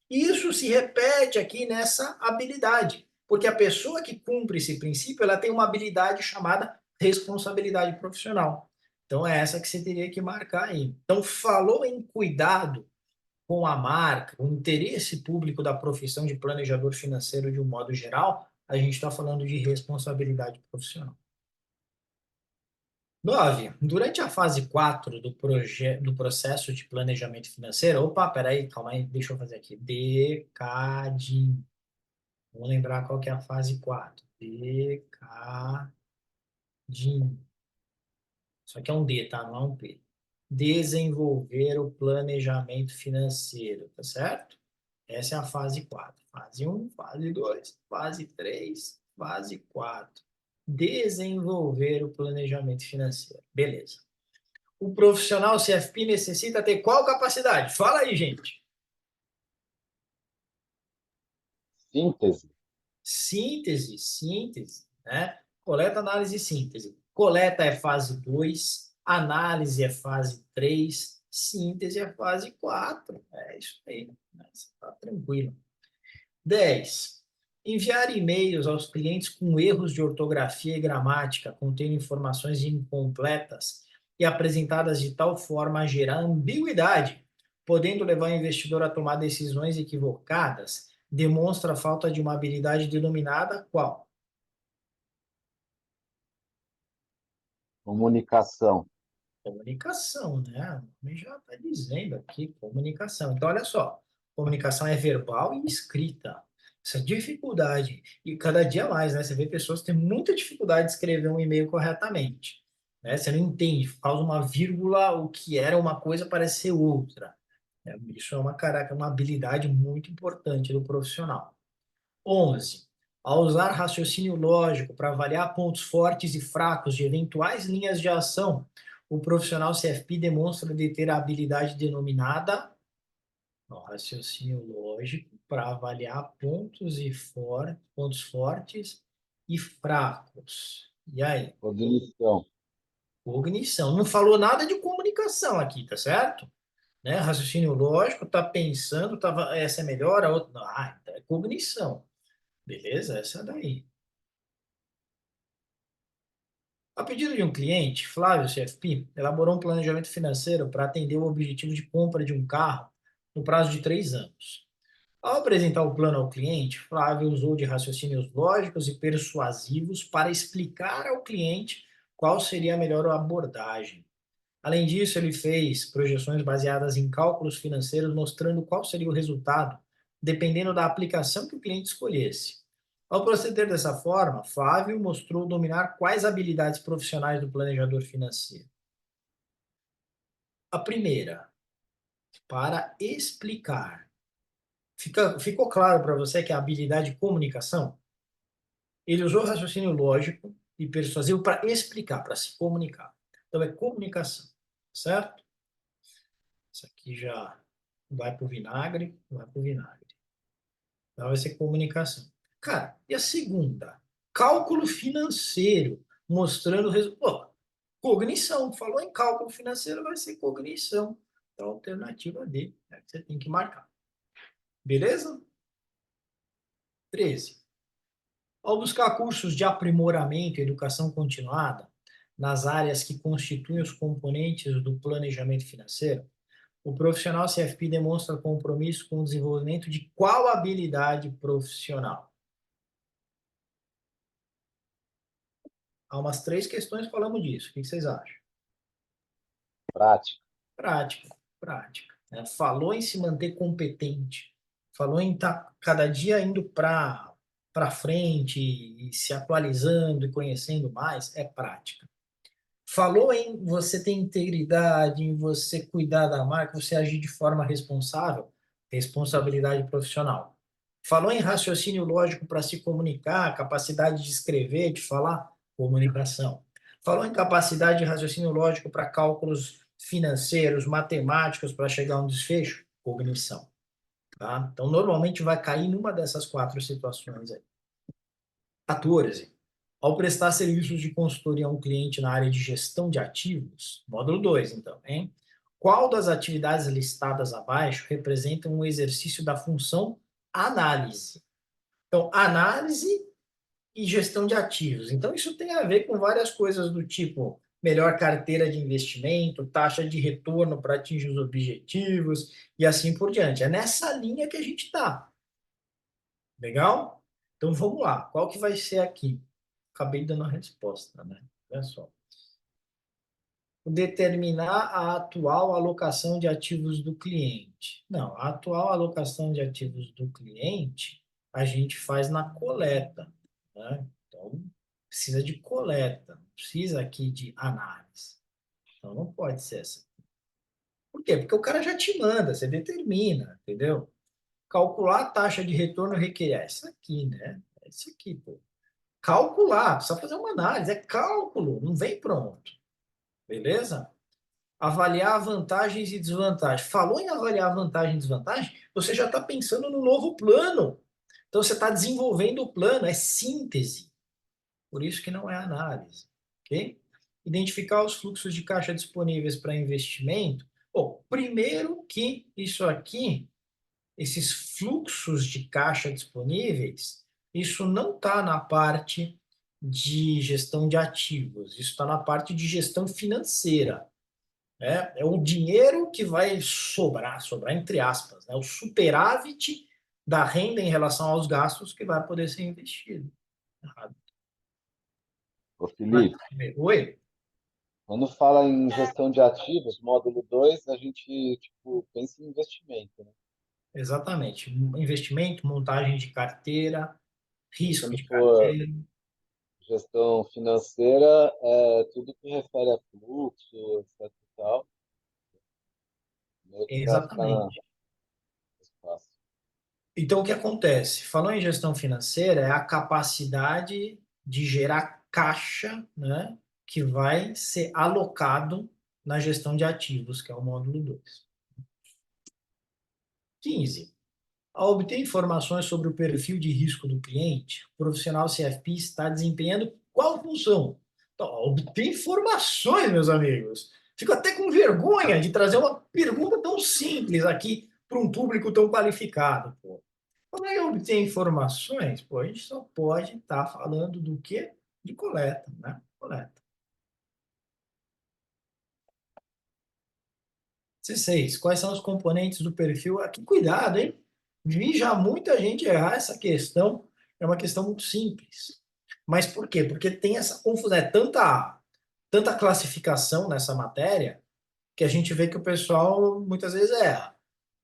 Isso se repete aqui nessa habilidade, porque a pessoa que cumpre esse princípio, ela tem uma habilidade chamada responsabilidade profissional. Então é essa que você teria que marcar aí. Então falou em cuidado com a marca, o interesse público da profissão de planejador financeiro de um modo geral, a gente está falando de responsabilidade profissional. 9. Durante a fase 4 do processo de planejamento financeiro, opa, peraí, calma aí, deixa eu fazer aqui. Decadinho. Vamos lembrar qual que é a fase 4. Decadinho. Isso aqui é um D, tá? Não é um P. Desenvolver o planejamento financeiro, tá certo? Essa é a fase 4. Fase 1, fase 2, fase 3, fase 4. Desenvolver o planejamento financeiro. Beleza. O profissional CFP necessita ter qual capacidade? Fala aí, gente. Síntese. Síntese, né? Coleta, análise e síntese. Coleta é fase 2, análise é fase 3, síntese é fase 4. É isso aí, né? Você tá tranquilo. 10. Enviar e-mails aos clientes com erros de ortografia e gramática, contendo informações incompletas e apresentadas de tal forma a gerar ambiguidade, podendo levar o investidor a tomar decisões equivocadas, demonstra a falta de uma habilidade denominada qual? Comunicação. Comunicação, né? O nome já está dizendo aqui, comunicação. Então, olha só, comunicação é verbal e escrita. Essa dificuldade, e cada dia mais, né? Você vê pessoas que têm muita dificuldade de escrever um e-mail corretamente, né? Você não entende, causa uma vírgula, o que era uma coisa parece ser outra. Isso é uma habilidade muito importante do profissional. 11. Ao usar raciocínio lógico para avaliar pontos fortes e fracos de eventuais linhas de ação, o profissional CFP demonstra de ter a habilidade denominada raciocínio lógico para avaliar pontos fortes e fracos. E aí? Cognição. Cognição. Não falou nada de comunicação aqui, tá certo? Né? Raciocínio lógico, tá pensando, essa é melhor, a outra. Então é cognição. Beleza? Essa daí. A pedido de um cliente, Flávio CFP elaborou um planejamento financeiro para atender o objetivo de compra de um carro no prazo de 3 anos. Ao apresentar o plano ao cliente, Flávio usou de raciocínios lógicos e persuasivos para explicar ao cliente qual seria a melhor abordagem. Além disso, ele fez projeções baseadas em cálculos financeiros mostrando qual seria o resultado, dependendo da aplicação que o cliente escolhesse. Ao proceder dessa forma, Flávio mostrou dominar quais habilidades profissionais do planejador financeiro. A primeira, para explicar. Ficou claro para você que a habilidade de comunicação? Ele usou raciocínio lógico e persuasivo para explicar, para se comunicar. Então é comunicação, certo? Isso aqui já vai para o vinagre, vai para o vinagre. Então vai ser comunicação. Cara, e a segunda? Cálculo financeiro, mostrando o resultado. Cognição. Falou em cálculo financeiro, vai ser cognição. Então, alternativa D, né, que você tem que marcar. Beleza? 13. Ao buscar cursos de aprimoramento e educação continuada nas áreas que constituem os componentes do planejamento financeiro, o profissional CFP demonstra compromisso com o desenvolvimento de qual habilidade profissional? Há umas 3 questões que falamos disso. O que vocês acham? Prática. Prática, prática. Né? Falou em se manter competente, falou em estar cada dia indo para frente e se atualizando e conhecendo mais, é prática. Falou em você ter integridade, em você cuidar da marca, você agir de forma responsável, responsabilidade profissional. Falou em raciocínio lógico para se comunicar, capacidade de escrever, de falar, comunicação. Falou em capacidade de raciocínio lógico para cálculos financeiros, matemáticos, para chegar a um desfecho, cognição. Tá? Então, normalmente vai cair numa dessas 4 situações aí. 14. Ao prestar serviços de consultoria a um cliente na área de gestão de ativos, módulo 2, então, hein? Qual das atividades listadas abaixo representa um exercício da função análise? Então, análise e gestão de ativos. Então, isso tem a ver com várias coisas do tipo melhor carteira de investimento, taxa de retorno para atingir os objetivos e assim por diante. É nessa linha que a gente está. Legal? Então, vamos lá. Qual que vai ser aqui? Acabei dando a resposta, né? Olha só. Determinar a atual alocação de ativos do cliente. Não, a atual alocação de ativos do cliente a gente faz na coleta, né? Então, precisa de coleta, não precisa aqui de análise. Então, não pode ser essa. Por quê? Porque o cara já te manda, você determina, entendeu? Calcular a taxa de retorno requer. É isso aqui, né? É isso aqui, pô. Calcular, precisa fazer uma análise, é cálculo, não vem pronto. Beleza? Avaliar vantagens e desvantagens. Falou em avaliar vantagem e desvantagem, você já está pensando no novo plano. Então você está desenvolvendo o plano, é síntese. Por isso que não é análise. Ok? Identificar os fluxos de caixa disponíveis para investimento. Bom, primeiro que isso aqui, esses fluxos de caixa disponíveis, isso não está na parte de gestão de ativos, isso está na parte de gestão financeira. É o dinheiro que vai sobrar entre aspas, né? O superávit da renda em relação aos gastos que vai poder ser investido. Errado. Ô, Felipe, Oi? quando fala em gestão de ativos, módulo 2, a gente tipo, pensa em investimento, né? Exatamente. Investimento, montagem de carteira, risco Quando de for carteira. gestão financeira, é tudo que refere a fluxo, etc e tal, meio que para ficar na Exatamente. espaço. Então, o que acontece? Falou em gestão financeira, é a capacidade de gerar caixa, né, que vai ser alocado na gestão de ativos, que é o módulo 2. 15. Ao obter informações sobre o perfil de risco do cliente, o profissional CFP está desempenhando qual função? Então, ao obter informações, meus amigos. Fico até com vergonha de trazer uma pergunta tão simples aqui para um público tão qualificado. Pô. Quando é obter informações, pô, a gente só pode estar falando do quê? De coleta, né? Coleta. 16. Quais são os componentes do perfil? Aqui, cuidado, hein? Vi já muita gente errar essa questão. É uma questão muito simples. Mas por quê? Porque tem essa confusão, é tanta classificação nessa matéria que a gente vê que o pessoal muitas vezes erra.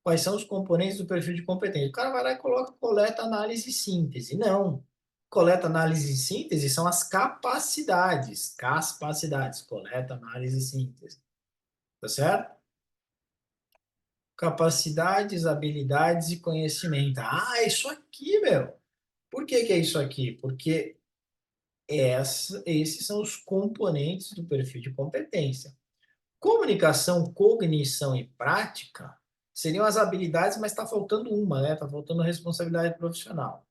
Quais são os componentes do perfil de competência? O cara vai lá e coloca coleta, análise e síntese. Não. Coleta, análise e síntese são as capacidades. Capacidades. Coleta, análise e síntese. Tá certo? Capacidades, habilidades e conhecimento. Ah, é isso aqui, meu. Por que que é isso aqui? Porque esses são os componentes do perfil de competência. Comunicação, cognição e prática seriam as habilidades, mas está faltando uma, né? Está faltando responsabilidade profissional.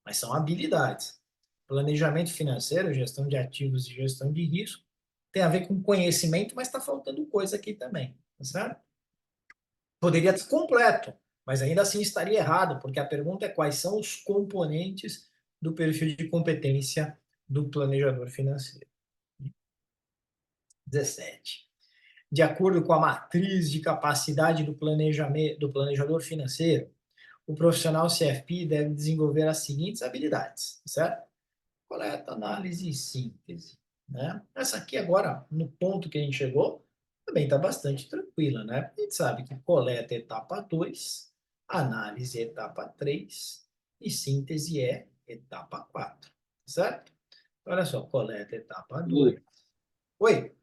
Mas são habilidades. Planejamento financeiro, gestão de ativos e gestão de risco tem a ver com conhecimento, mas está faltando coisa aqui também, tá certo? Poderia estar completo, mas ainda assim estaria errado, porque a pergunta é quais são os componentes do perfil de competência do planejador financeiro. 17. De acordo com a matriz de capacidade do planejamento do planejador financeiro, o profissional CFP deve desenvolver as seguintes habilidades, certo? Coleta, análise e síntese, né? Essa aqui agora, no ponto que a gente chegou, também está bastante tranquila, né? A gente sabe que coleta é etapa 2, análise é etapa 3 e síntese é etapa 4, certo? Olha só, coleta é etapa 2. E Oi,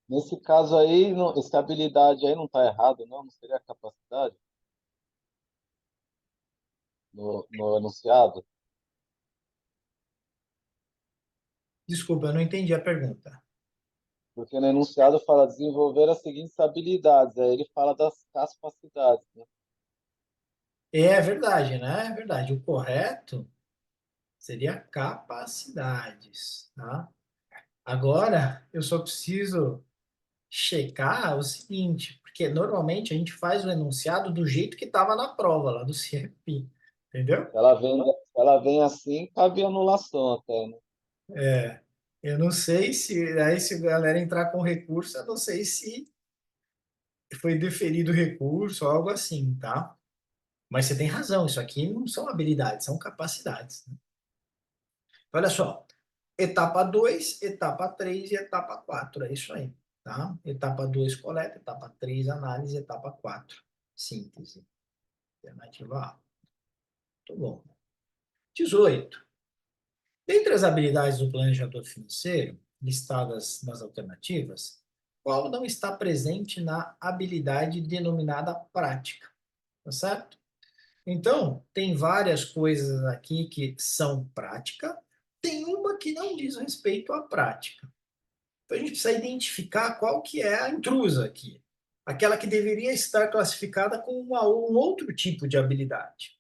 nesse caso aí, essa habilidade aí não está errado, não? Não seria capacidade no enunciado? desculpa, eu não entendi a pergunta. Porque no enunciado fala desenvolver as seguintes habilidades, aí ele fala das capacidades, né? É verdade, né? É verdade. O correto seria capacidades, tá? Agora, eu só preciso checar o seguinte, porque normalmente a gente faz o enunciado do jeito que estava na prova lá do CFP, entendeu? Se ela vem assim, cabe anulação até, né? É, eu não sei se a galera entrar com recurso, eu não sei se foi deferido o recurso ou algo assim, tá? Mas você tem razão, isso aqui não são habilidades, são capacidades, né? Olha só, etapa 2, etapa 3 e etapa 4, é isso aí, tá? Etapa 2 coleta, etapa 3 análise, etapa 4 síntese. Alternativa A. Muito bom. 18. Dentre as habilidades do planejador financeiro, listadas nas alternativas, qual não está presente na habilidade denominada prática? Tá certo? Então, tem várias coisas aqui que são prática, tem uma que não diz respeito à prática. Então, a gente precisa identificar qual que é a intrusa aqui. Aquela que deveria estar classificada como um outro tipo de habilidade.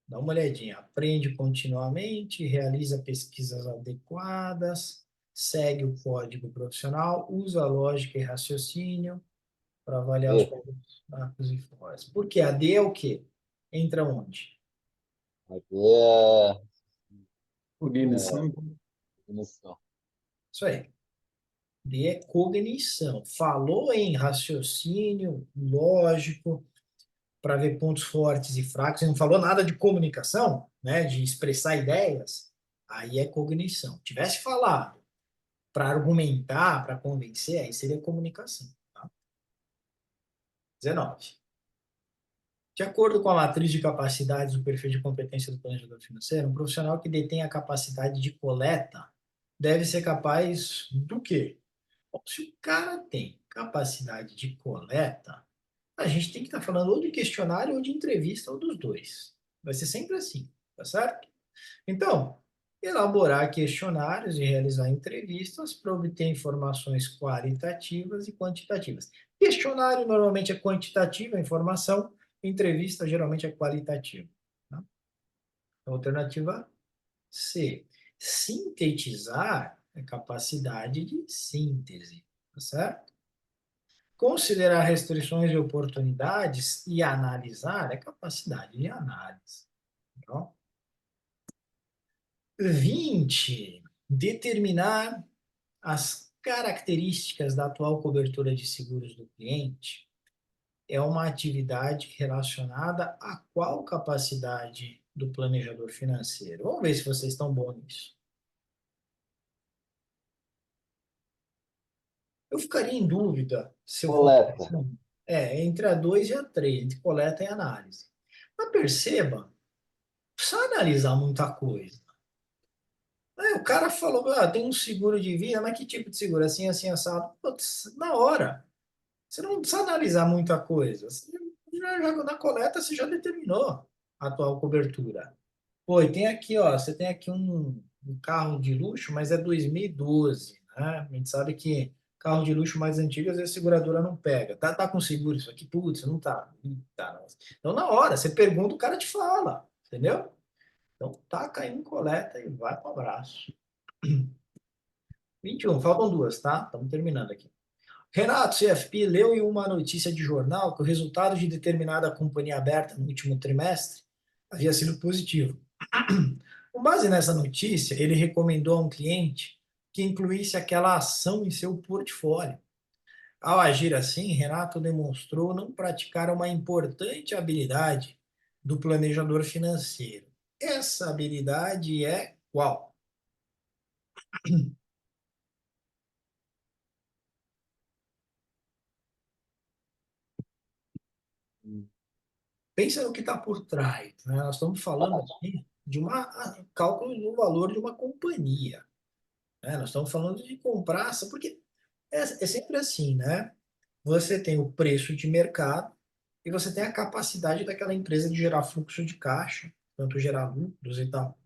Dá uma olhadinha. Aprende continuamente, realiza pesquisas adequadas, segue o código profissional, usa lógica e raciocínio para avaliar os E, pontos fracos e fortes. Por quê? A D é o quê? Entra onde? aqui é Cognição. definição. Isso aí. D é cognição. Falou em raciocínio lógico para ver pontos fortes e fracos, e não falou nada de comunicação, né, de expressar ideias, aí é cognição. Tivesse falado para argumentar, para convencer, aí seria comunicação. Tá? 19. De acordo com a matriz de capacidades do perfil de competência do planejador financeiro, um profissional que detém a capacidade de coleta deve ser capaz do quê? Bom, se o cara tem capacidade de coleta, a gente tem que estar falando ou de questionário ou de entrevista, ou dos dois. Vai ser sempre assim, tá certo? Então, elaborar questionários e realizar entrevistas para obter informações qualitativas e quantitativas. Questionário normalmente é quantitativa a informação, entrevista geralmente é qualitativa. Tá? Alternativa C. Sintetizar é capacidade de síntese, tá certo? Considerar restrições e oportunidades e analisar é capacidade de análise. Tá? 20. Determinar as características da atual cobertura de seguros do cliente é uma atividade relacionada a qual capacidade do planejador financeiro? Vamos ver se vocês estão bons nisso. Eu ficaria em dúvida se eu fosse Coleta. entre a 2 e a 3, entre coleta e análise. Mas perceba, precisa analisar muita coisa. Aí o cara falou, tem um seguro de vida, mas que tipo de seguro? Assim, assim, assado. Putz, na hora. Você não precisa analisar muita coisa. Na coleta você já determinou a atual cobertura. Pô, e tem aqui, ó, você tem aqui um carro de luxo, mas é 2012, né? A gente sabe que carro de luxo mais antigo, às vezes a seguradora não pega. Tá com seguro isso aqui? Putz, não tá. Ih, tá, não. Então, na hora, você pergunta, o cara te fala, entendeu? Então, taca aí um coleta e vai para o abraço. 21, faltam duas, tá? Estamos terminando aqui. Renato, CFP, leu em uma notícia de jornal que o resultado de determinada companhia aberta no último trimestre havia sido positivo. Com base nessa notícia, ele recomendou a um cliente que incluísse aquela ação em seu portfólio. Ao agir assim, Renato demonstrou não praticar uma importante habilidade do planejador financeiro. Essa habilidade é qual? Hum, Pensa no que está por trás, né? Nós estamos falando aqui de cálculo do valor de uma companhia, né? Nós estamos falando de comprar, porque é sempre assim, né? Você tem o preço de mercado e você tem a capacidade daquela empresa de gerar fluxo de caixa, tanto gerar lucros e tal.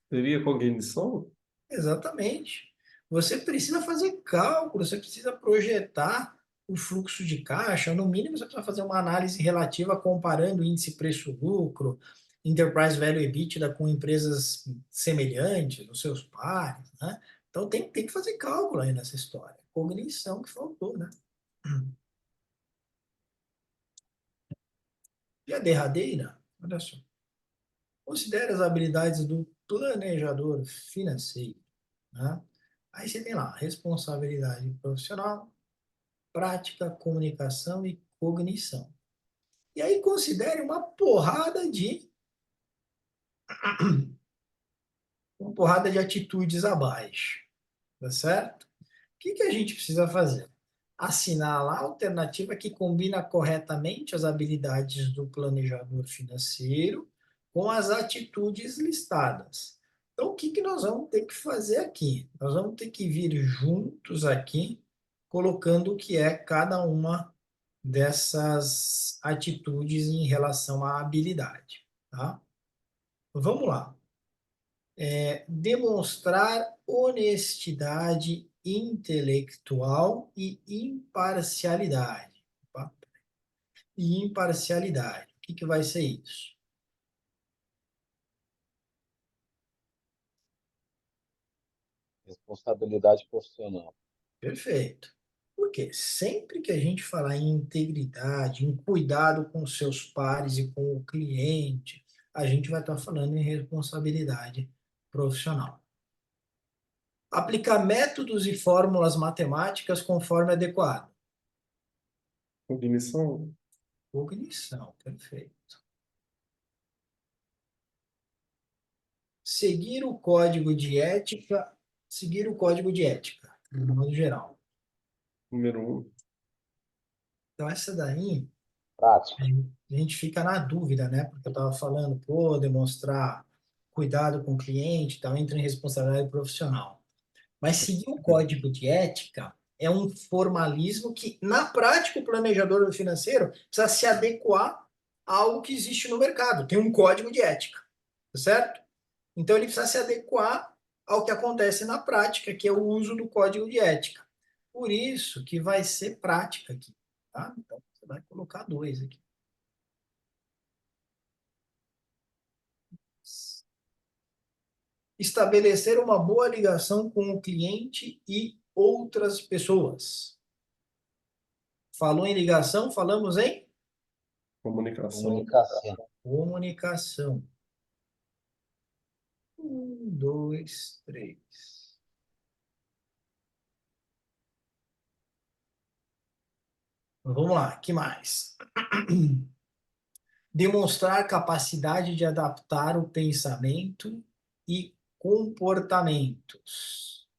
Seria cognição? Exatamente. Você precisa fazer cálculo, você precisa projetar o fluxo de caixa. No mínimo, você precisa fazer uma análise relativa comparando índice preço-lucro, enterprise value EBITDA com empresas semelhantes, os seus pares, né? Então tem que fazer cálculo aí nessa história. Cognição que faltou, né? E a derradeira, olha só. Considere as habilidades do planejador financeiro, né? Aí você tem lá responsabilidade profissional, prática, comunicação e cognição. E aí considere uma porrada de atitudes abaixo, tá certo? O que a gente precisa fazer? Assinalar a alternativa que combina corretamente as habilidades do planejador financeiro com as atitudes listadas. Então, o que nós vamos ter que fazer aqui? Nós vamos ter que vir juntos aqui, colocando o que é cada uma dessas atitudes em relação à habilidade, tá? Vamos lá. Demonstrar honestidade intelectual e imparcialidade. Opa. E imparcialidade. O que vai ser isso? responsabilidade profissional. Perfeito. Porque sempre que a gente falar em integridade, em cuidado com os seus pares e com o cliente, a gente vai estar falando em responsabilidade profissional. Aplicar métodos e fórmulas matemáticas conforme adequado. Cognição? Cognição, perfeito. Seguir o código de ética, seguir o código de ética, no modo geral. Número um. Então, essa daí, Prática. a gente fica na dúvida, né? Porque eu estava falando, pô, demonstrar cuidado com o cliente, tal, entra em responsabilidade profissional. Mas seguir o código de ética é um formalismo que, na prática, o planejador financeiro precisa se adequar a algo que existe no mercado. Tem um código de ética, tá certo? Então, ele precisa se adequar ao que acontece na prática, que é o uso do código de ética. Por isso que vai ser prática aqui, tá? Então, você vai colocar dois aqui. Estabelecer uma boa ligação com o cliente e outras pessoas. Falou em ligação, falamos em Comunicação. Comunicação. comunicação. Dois, três. Vamos lá, que mais? Demonstrar capacidade de adaptar o pensamento e comportamentos.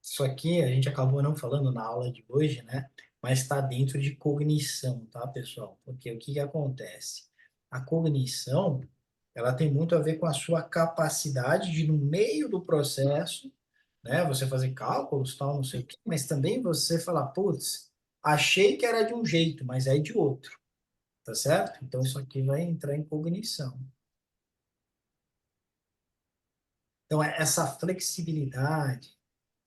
Isso aqui a gente acabou não falando na aula de hoje, né? Mas está dentro de cognição, tá, pessoal? Porque o que que acontece? A cognição, ela tem muito a ver com a sua capacidade de, no meio do processo, né, você fazer cálculos, tal, não sei o quê, mas também você falar, putz, achei que era de um jeito, mas é de outro, tá certo? Então isso aqui vai entrar em cognição. Então essa flexibilidade,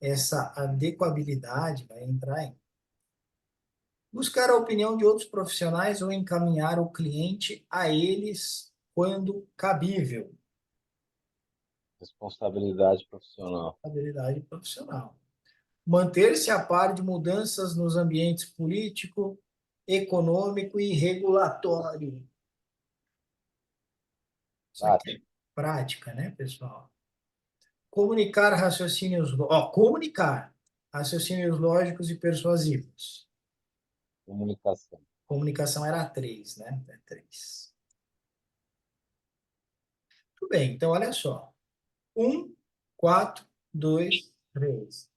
essa adequabilidade vai entrar em. Buscar a opinião de outros profissionais ou encaminhar o cliente a eles quando cabível. Responsabilidade profissional. Habilidade profissional. Manter-se a par de mudanças nos ambientes político, econômico e regulatório. Isso aqui é prática, né, pessoal? Comunicar raciocínios lógicos e persuasivos. Comunicação. Comunicação era 3, né? É 3. Tudo bem, então olha só. 1, 4, 2, 3.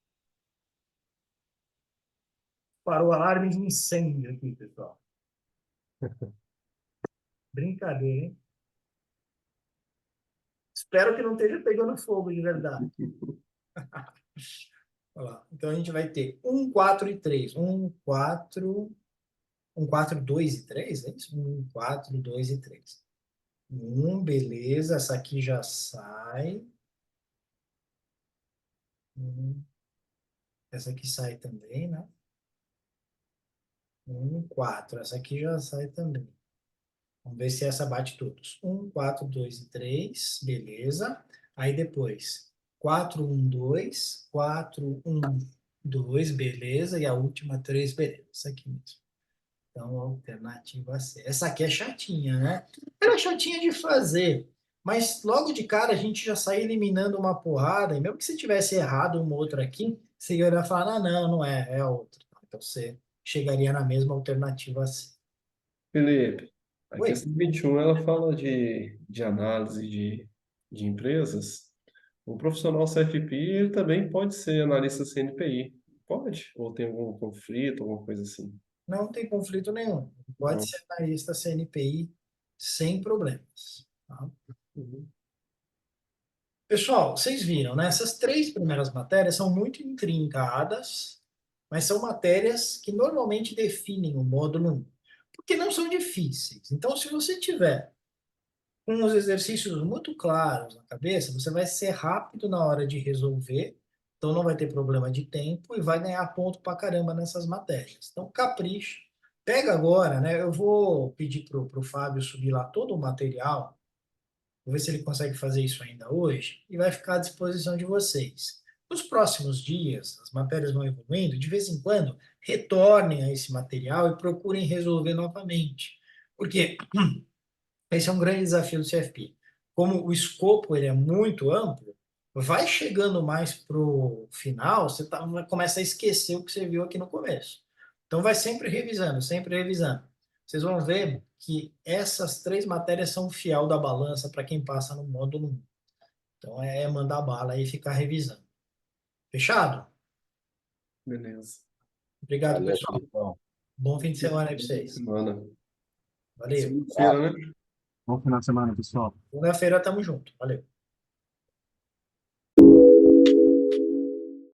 Parou o alarme de incêndio aqui, pessoal. Brincadeira, hein? Espero que não esteja pegando fogo de verdade. Olha lá. Então a gente vai ter 1, 4 e 3. 1, 4, 1, 4, 2 e 3, é isso? 1, 4, 2 e 3. Beleza. Essa aqui já sai. Essa aqui sai também, né? 4. Essa aqui já sai também. Vamos ver se essa bate todos. 4, 2 e 3. Beleza. Aí depois, 4, 1, 2. 4, 1, 2. Beleza. E a última, 3. Beleza. Essa aqui mesmo. Então, alternativa C. Essa aqui é chatinha, né? Ela é chatinha de fazer, mas logo de cara a gente já sai eliminando uma porrada, e mesmo que você tivesse errado uma outra aqui, você ia olhar e falar, ah, não, não é, é a outra. Então você chegaria na mesma alternativa C. Felipe, a Oi? questão 21 ela fala de análise de empresas. O profissional CFP ele também pode ser analista CNPI. Pode? Ou tem algum conflito, alguma coisa assim? Não tem conflito nenhum. Pode Não. ser analista CNPI sem problemas. Tá? Uhum. Pessoal, vocês viram, né? Essas 3 primeiras matérias são muito intrincadas, mas são matérias que normalmente definem o módulo 1, porque não são difíceis. Então, se você tiver com os exercícios muito claros na cabeça, você vai ser rápido na hora de resolver, então não vai ter problema de tempo e vai ganhar ponto pra caramba nessas matérias. Então, capricha. Pega agora, né? Eu vou pedir pro Fábio subir lá todo o material. Vou ver se ele consegue fazer isso ainda hoje e vai ficar à disposição de vocês. Nos próximos dias, as matérias vão evoluindo, de vez em quando, retornem a esse material e procurem resolver novamente. Porque esse é um grande desafio do CFP. Como o escopo ele é muito amplo, vai chegando mais para o final, você começa a esquecer o que você viu aqui no começo. Então, vai sempre revisando, sempre revisando. Vocês vão ver que essas 3 matérias são o fiel da balança para quem passa no módulo 1. Então, é mandar bala e ficar revisando. Fechado? Beleza. Obrigado, Valeu, pessoal. Filipão. Bom fim de semana aí para vocês. Semana. Valeu. Segunda-feira, né? Bom final de semana, pessoal. Segunda-feira, tamo junto. Valeu.